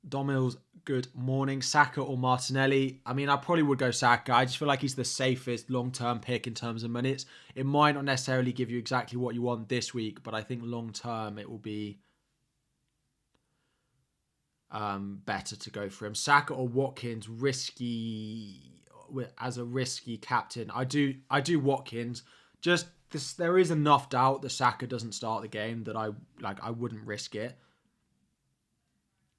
Domil's good morning. Saka or Martinelli? I mean, I probably would go Saka. I just feel like he's the safest long-term pick in terms of minutes. It might not necessarily give you exactly what you want this week, but I think long-term it will be better to go for him. Saka or Watkins, risky as a risky captain. I do Watkins. Just there is enough doubt that Saka doesn't start the game that I wouldn't risk it.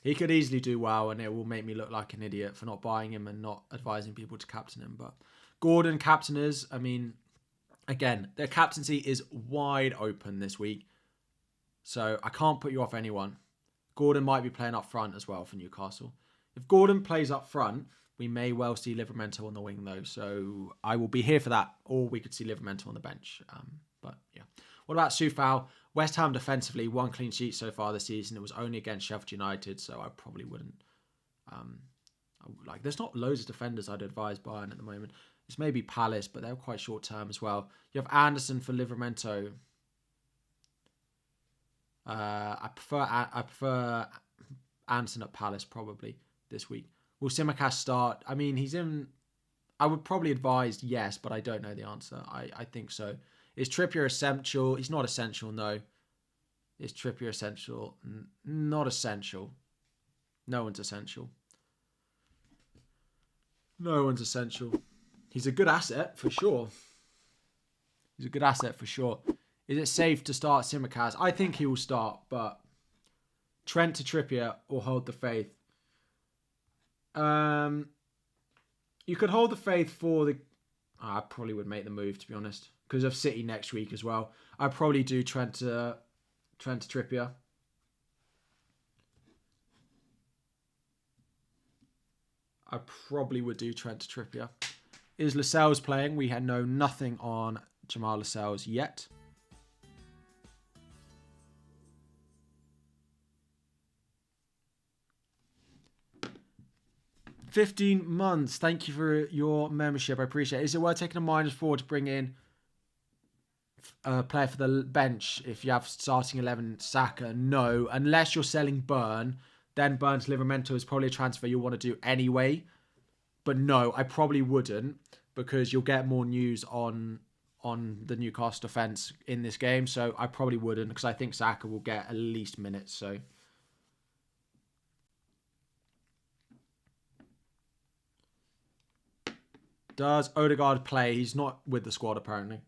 He could easily do well, and it will make me look like an idiot for not buying him and not advising people to captain him. But Gordon captainers, I mean, again, their captaincy is wide open this week. So I can't put you off anyone. Gordon might be playing up front as well for Newcastle. If Gordon plays up front, we may well see Livramento on the wing though. So I will be here for that. Or we could see Livramento on the bench. But yeah. What about Soufal? West Ham defensively, 1 clean sheet so far this season. It was only against Sheffield United, so I probably wouldn't. There's not loads of defenders I'd advise Bayern at the moment. It's maybe Palace, but they're quite short term as well. You have Anderson for Livramento. I prefer Anderson at Palace probably this week. Will Tsimikas start? I mean, he's in. I would probably advise yes, but I don't know the answer. I think so. Is Trippier essential? He's not essential, no. Is Trippier essential? Not essential. No one's essential. No one's essential. He's a good asset for sure. He's a good asset for sure. Is it safe to start Tsimikas? I think he will start, but Trent to Trippier or hold the faith. You could hold the faith for the... I probably would make the move, to be honest, because of City next week as well. I'd probably do Trent to Trippier. I probably would do Trent to Trippier. Is Lascelles playing? We know nothing on Jamal Lascelles yet. $15 months. Thank you for your membership. I appreciate it. Is it worth taking a -4 to bring in a player for the bench if you have starting 11 Saka? No. Unless you're selling Burn, then Burn to Livramento is probably a transfer you'll want to do anyway. But no, I probably wouldn't, because you'll get more news on the Newcastle defence in this game. So I probably wouldn't, because I think Saka will get at least minutes. So does Odegaard play? He's not with the squad apparently.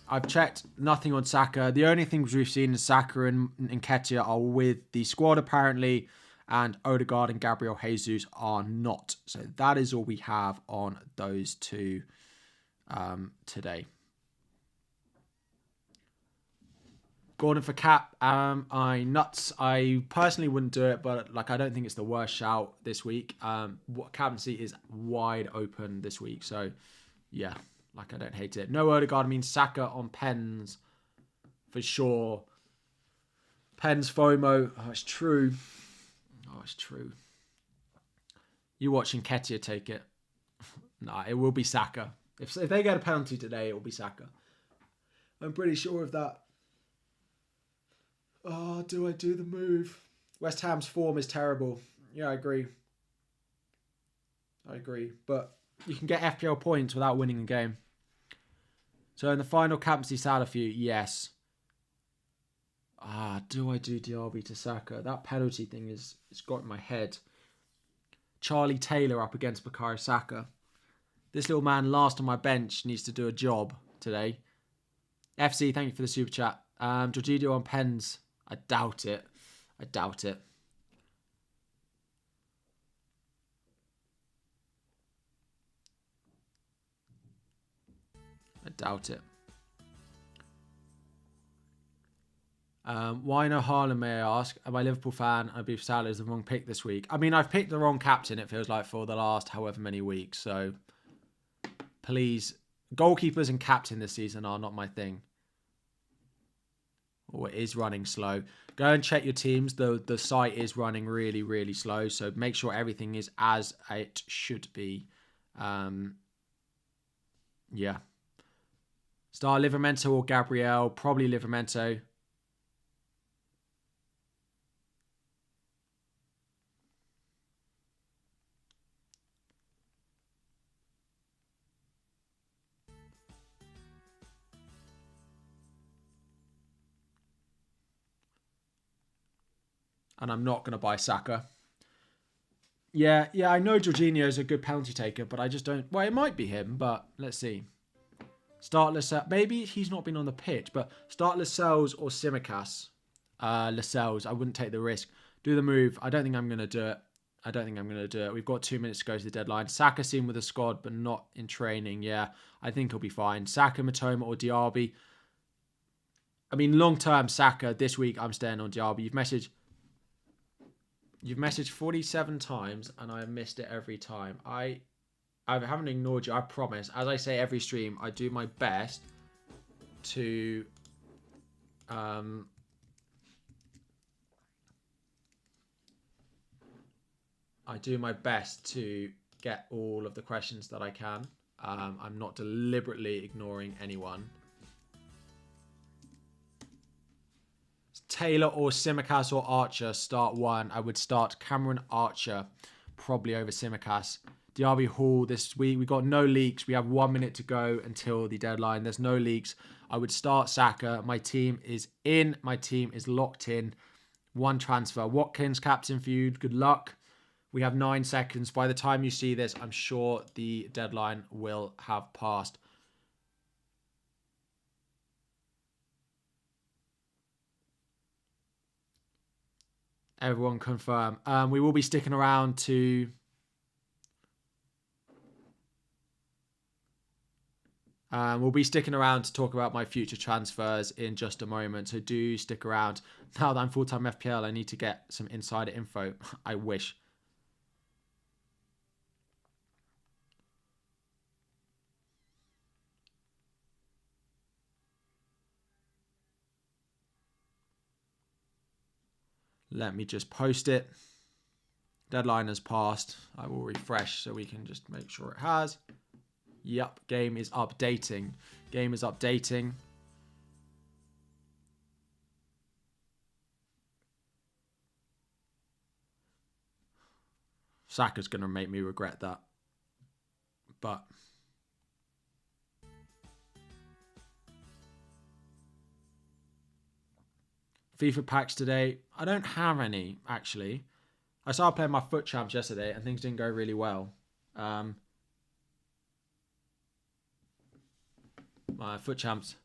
I've checked nothing on Saka. The only things we've seen is Saka and Nketiah are with the squad apparently, and Odegaard and Gabriel Jesus are not. So that is all we have on those two today. Gordon for Cap. I personally wouldn't do it, but I don't think it's the worst shout this week. Captaincy is wide open this week, so yeah, I don't hate it. No Odegaard means Saka on pens for sure. Pens FOMO. Oh, it's true. You watching Nketiah take it? Nah, it will be Saka. If they get a penalty today, it will be Saka. I'm pretty sure of that. Oh, do I do the move? West Ham's form is terrible. Yeah, I agree. But you can get FPL points without winning a game. So in the final captaincy Salah for you, yes. Do I do Diaby to Saka? That penalty thing it's got in my head. Charlie Taylor up against Bukayo Saka. This little man last on my bench needs to do a job today. FC, thank you for the super chat. Jorginho on pens. I doubt it. I doubt it. Why no Haaland, may I ask? Am I a Liverpool fan? I believe Salah is the wrong pick this week. I mean, I've picked the wrong captain, it feels like, for the last however many weeks. So, please, goalkeepers and captain this season are not my thing. Or it is running slow. Go and check your teams. The site is running really, really slow. So, make sure everything is as it should be. Yeah. Start Livramento or Gabriel. Probably Livramento. And I'm not going to buy Saka. Yeah, I know Jorginho is a good penalty taker, but I just don't... Well, it might be him, but let's see. Start Lascelles. Maybe he's not been on the pitch, but start Lascelles or Tsimikas. Lascelles, I wouldn't take the risk. Do the move. I don't think I'm going to do it. We've got 2 minutes to go to the deadline. Saka seen with the squad, but not in training. Yeah, I think he'll be fine. Saka, Matoma or Diaby. I mean, long term, Saka. This week, I'm staying on Diaby. You've messaged 47 times, and I have missed it every time. I haven't ignored you. I promise. As I say every stream, I do my best to get all of the questions that I can. I'm not deliberately ignoring anyone. Taylor or Tsimikas or Archer, start one. I would start Cameron Archer, probably over Tsimikas. Diaby Hall this week. We got no leaks. We have 1 minute to go until the deadline. There's no leaks. I would start Saka. My team is in. My team is locked in. One transfer. Watkins, captain for you. Good luck. We have 9 seconds. By the time you see this, I'm sure the deadline will have passed. Everyone confirm. We will be sticking around to... we'll be sticking around to talk about my future transfers in just a moment. So do stick around. Now that I'm full-time FPL, I need to get some insider info. I wish. Let me just post it. Deadline has passed. I will refresh so we can just make sure it has. Yep, game is updating. Game is updating. Saka's going to make me regret that. But... FIFA packs today. I don't have any, actually. I started playing my foot champs yesterday and things didn't go really well. My foot champs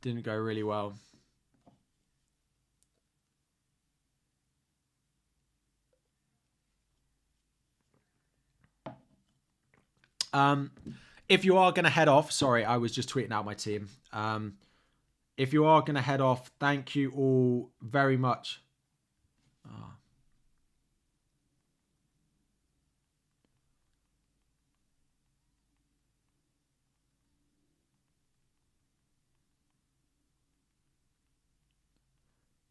didn't go really well. If you are going to head off, sorry, I was just tweeting out my team. If you are going to head off, thank you all very much.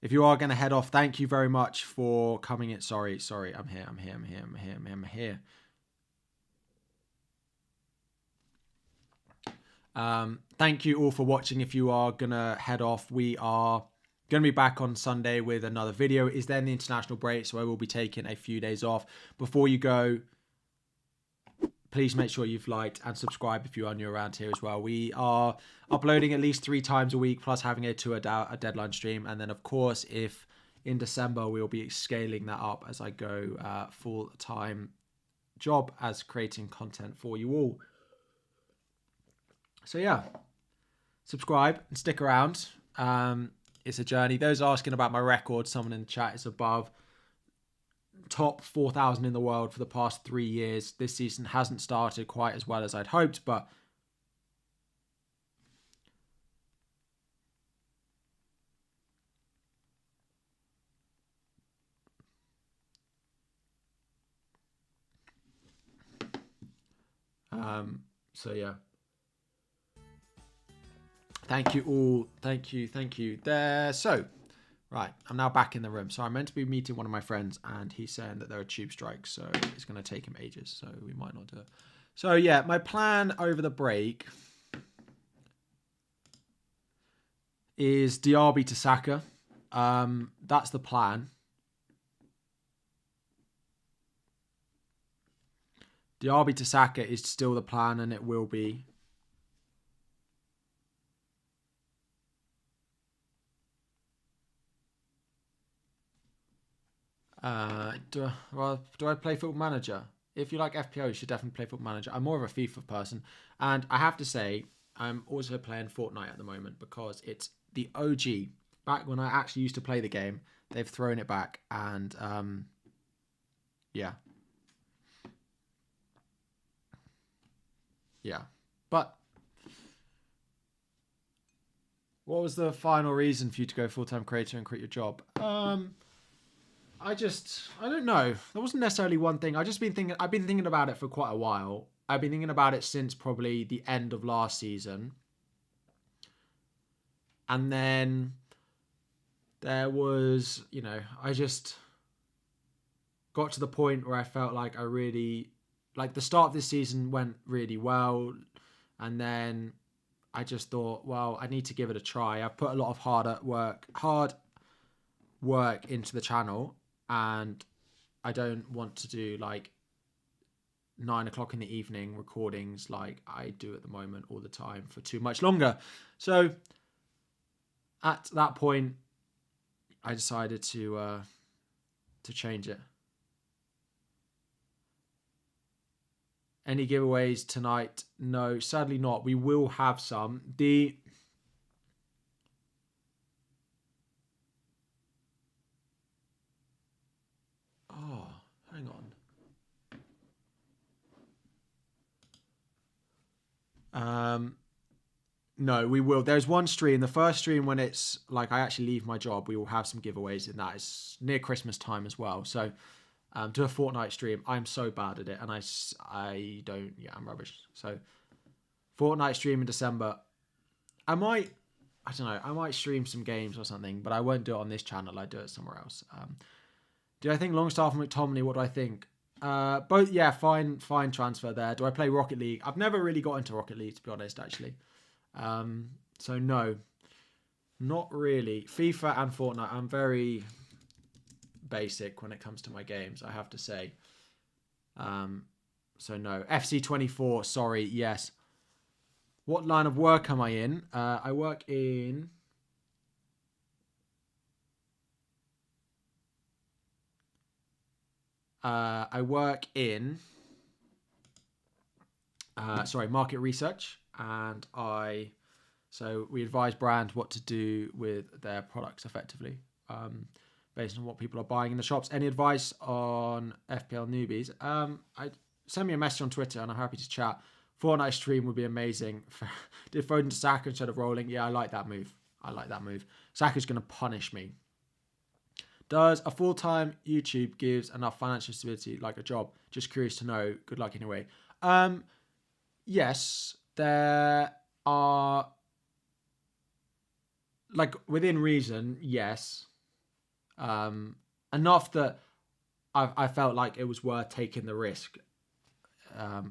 If you are going to head off, thank you very much for coming in. Sorry, I'm here. Thank you all for watching. If you are going to head off, we are going to be back on Sunday with another video. It's then the international break, so I will be taking a few days off. Before you go, please make sure you've liked and subscribed if you are new around here as well. We are uploading at least 3 times a week, plus having a deadline stream. And then, of course, if in December, we'll be scaling that up as I go full-time job as creating content for you all. So, yeah, subscribe and stick around. It's a journey. Those asking about my record, someone in the chat is above top 4,000 in the world for the past 3 years. This season hasn't started quite as well as I'd hoped, but so yeah. Thank you all. Thank you. There. So, right, I'm now back in the room. So I'm meant to be meeting one of my friends, and he's saying that there are tube strikes, so it's going to take him ages, so we might not do it. So, yeah, my plan over the break is Diaby to Saka. That's the plan. Diaby to Saka is still the plan, and it will be. Do I play Football Manager? If you like FPL, you should definitely play Football Manager. I'm more of a FIFA person. And I have to say, I'm also playing Fortnite at the moment because it's the OG. Back when I actually used to play the game, they've thrown it back. And, yeah. Yeah. But What was the final reason for you to go full-time creator and quit your job? I don't know. There wasn't necessarily one thing. I've been thinking about it for quite a while. I've been thinking about it since probably the end of last season. And then there was, I just got to the point where I felt like the start of this season went really well. And then I just thought, well, I need to give it a try. I've put a lot of hard work into the channel, and I don't want to do 9 o'clock in the evening recordings like I do at the moment all the time for too much longer. So at that point, I decided to change it. Any giveaways tonight? No, sadly not. We will have some. Oh, hang on. No, we will. There's one stream. The first stream when it's I actually leave my job, we will have some giveaways in that. It's near Christmas time as well. So do a Fortnite stream. I'm so bad at it, and I don't. Yeah, I'm rubbish. So Fortnite stream in December. I don't know. I might stream some games or something, but I won't do it on this channel. I do it somewhere else. Do I think Longstaff and McTominay? What do I think? Both. Yeah, fine transfer there. Do I play Rocket League? I've never really got into Rocket League, to be honest. Actually. So no, not really. FIFA and Fortnite. I'm very basic when it comes to my games, I have to say. So no. FC24, sorry, yes. What line of work am I in? I work in... market research, and so we advise brands what to do with their products effectively, based on what people are buying in the shops. Any advice on FPL newbies? Send me a message on Twitter and I'm happy to chat. Fortnite stream would be amazing. Did Foden to Saka instead of rolling? Yeah, I like that move. Saka's going to punish me. Does a full-time YouTube gives enough financial stability like a job? Just curious to know. Good luck anyway. Yes, there are, within reason, yes. Enough that I felt like it was worth taking the risk. I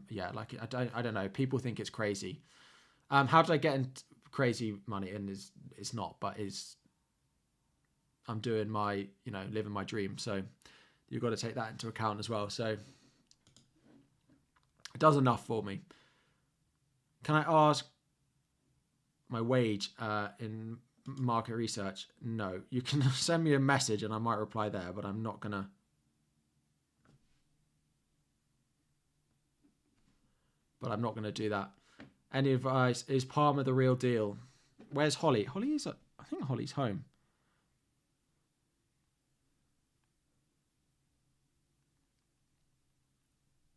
don't know. People think it's crazy. How did I get into crazy money? And it's not, but I'm doing my, living my dream. So you've got to take that into account as well. So it does enough for me. Can I ask my wage in market research? No. You can send me a message and I might reply there, but I'm not going to. Do that. Any advice? Is Palmer the real deal? Where's Holly? I think Holly's home.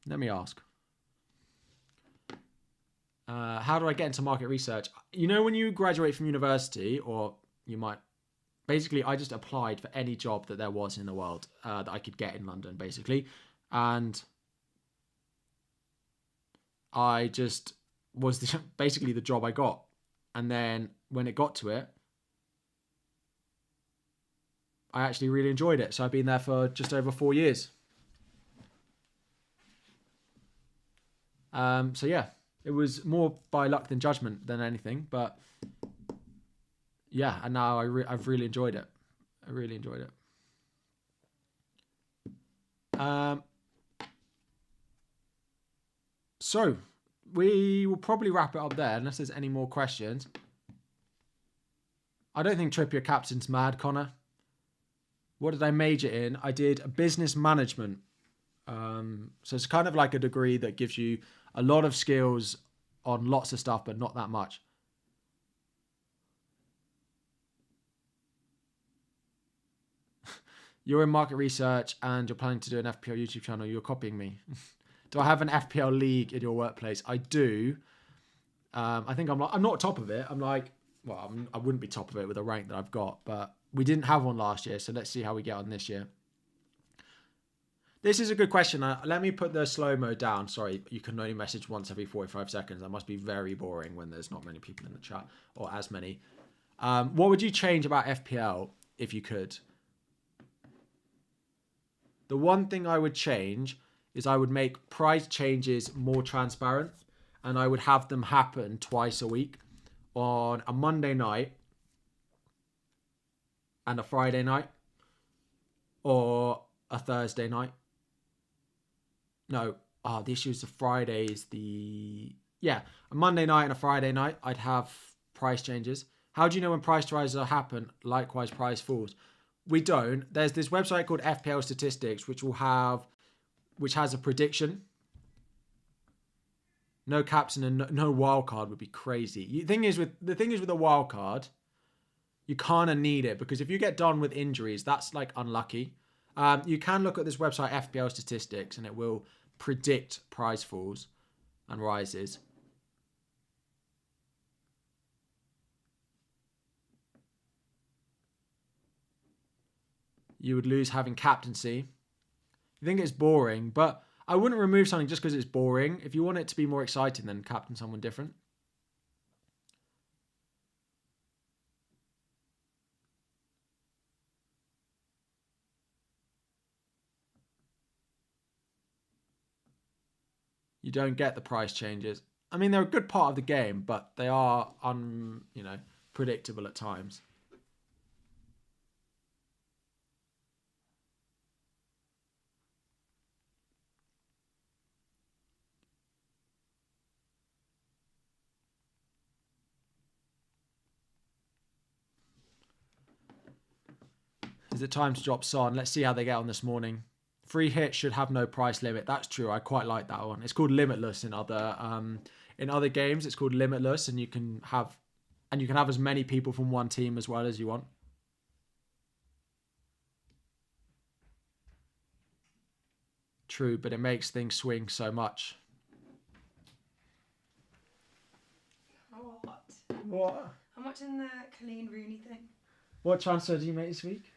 Let me ask. How do I get into market research? When you graduate from university, or you might... Basically, I just applied for any job that there was in the world that I could get in London, basically. And I just was basically the job I got. And then when it got to it, I actually really enjoyed it. So I've been there for just over 4 years. So yeah, it was more by luck than judgment than anything. But yeah, and now I've really enjoyed it. I really enjoyed it. So we will probably wrap it up there unless there's any more questions. I don't think Trippier captain's mad, Connor. What did I major in? I did business management. So it's kind of like a degree that gives you a lot of skills on lots of stuff, but not that much. You're in market research and you're planning to do an FPL YouTube channel. You're copying me. Do I have an FPL league in your workplace? I do. I think I'm not top of it. I'm well, I wouldn't be top of it with the rank that I've got, but we didn't have one last year, so let's see how we get on this year. This is a good question. Let me put the slow-mo down. Sorry, you can only message once every 45 seconds. That must be very boring when there's not many people in the chat, or as many. What would you change about FPL if you could? The one thing I would change is I would make price changes more transparent, and I would have them happen twice a week, on a Monday night and a Friday night, or a Thursday night. No, the issue is the Fridays. A Monday night and a Friday night, I'd have price changes. How do you know when price rises happen? Likewise, price falls. We don't. There's this website called FPL Statistics, which has a prediction. No captain and no wild card would be crazy. The thing is with a wild card, you kind of need it, because if you get done with injuries, that's like unlucky. You can look at this website, FPL Statistics, and it will predict price falls and rises. You would lose having captaincy. You think it's boring, but I wouldn't remove something just because it's boring. If you want it to be more exciting, then captain someone different. You don't get the price changes. I mean, they're a good part of the game, but they are predictable at times. Is it time to drop Son? Let's see how they get on this morning. Free hit should have no price limit. That's true. I quite like that one. It's called Limitless in other games. It's called Limitless, and you can have as many people from one team as well as you want. True, but it makes things swing so much. What? I'm watching the Colleen Rooney thing. What transfer did you make this week?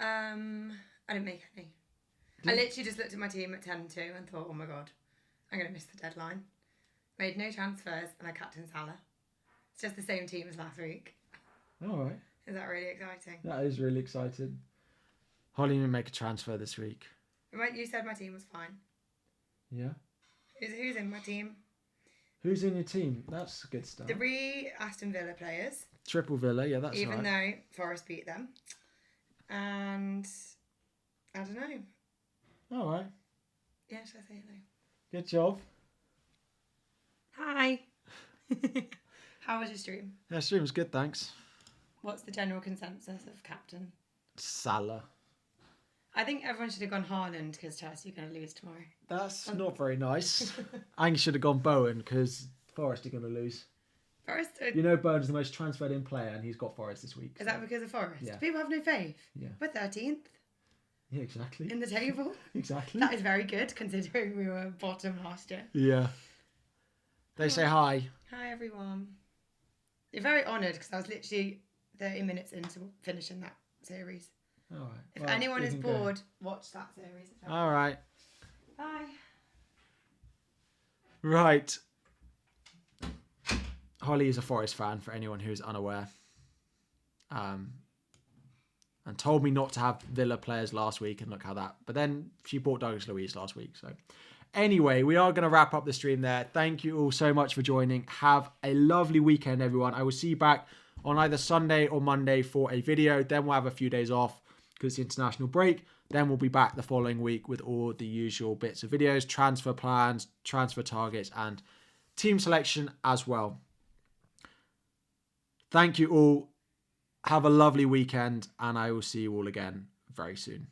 I didn't make any. I literally just looked at my team at 10-2 and thought, oh my god, I'm going to miss the deadline. Made no transfers, and I captained Saka. It's just the same team as last week. All right. Is that really exciting? That is really exciting. Holly didn't make a transfer this week. You said my team was fine. Yeah. Who's in my team? Who's in your team? That's good stuff. 3 Aston Villa players. Triple Villa, yeah, that's even right. Though Forest beat them. And I don't know. All right. Yeah, should I say hello? Good job. Hi. How was your stream? Yeah, stream was good, thanks. What's the general consensus of captain? Salah. I think everyone should have gone Haaland because Chelsea are going to lose tomorrow. That's not very nice. I should have gone Bowen because Forest are going to lose. Forest? You know Bowen's the most transferred in player, and he's got Forest this week. Is that because of Forest? Yeah. People have no faith. Yeah. We're 13th. Yeah, exactly. In the table. Exactly. That is very good considering we were bottom last year. Yeah. They say hi. Hi, everyone. You're very honoured because I was literally 30 minutes into finishing that series. All right. If anyone is bored, watch that series. All right. Bye. Right. Holly is a Forest fan, for anyone who's unaware. And told me not to have Villa players last week, and look how that... But then she bought Douglas Luiz last week, so... Anyway, we are going to wrap up the stream there. Thank you all so much for joining. Have a lovely weekend, everyone. I will see you back on either Sunday or Monday for a video. Then we'll have a few days off because it's the international break. Then we'll be back the following week with all the usual bits of videos, transfer plans, transfer targets, and team selection as well. Thank you all. Have a lovely weekend, and I will see you all again very soon.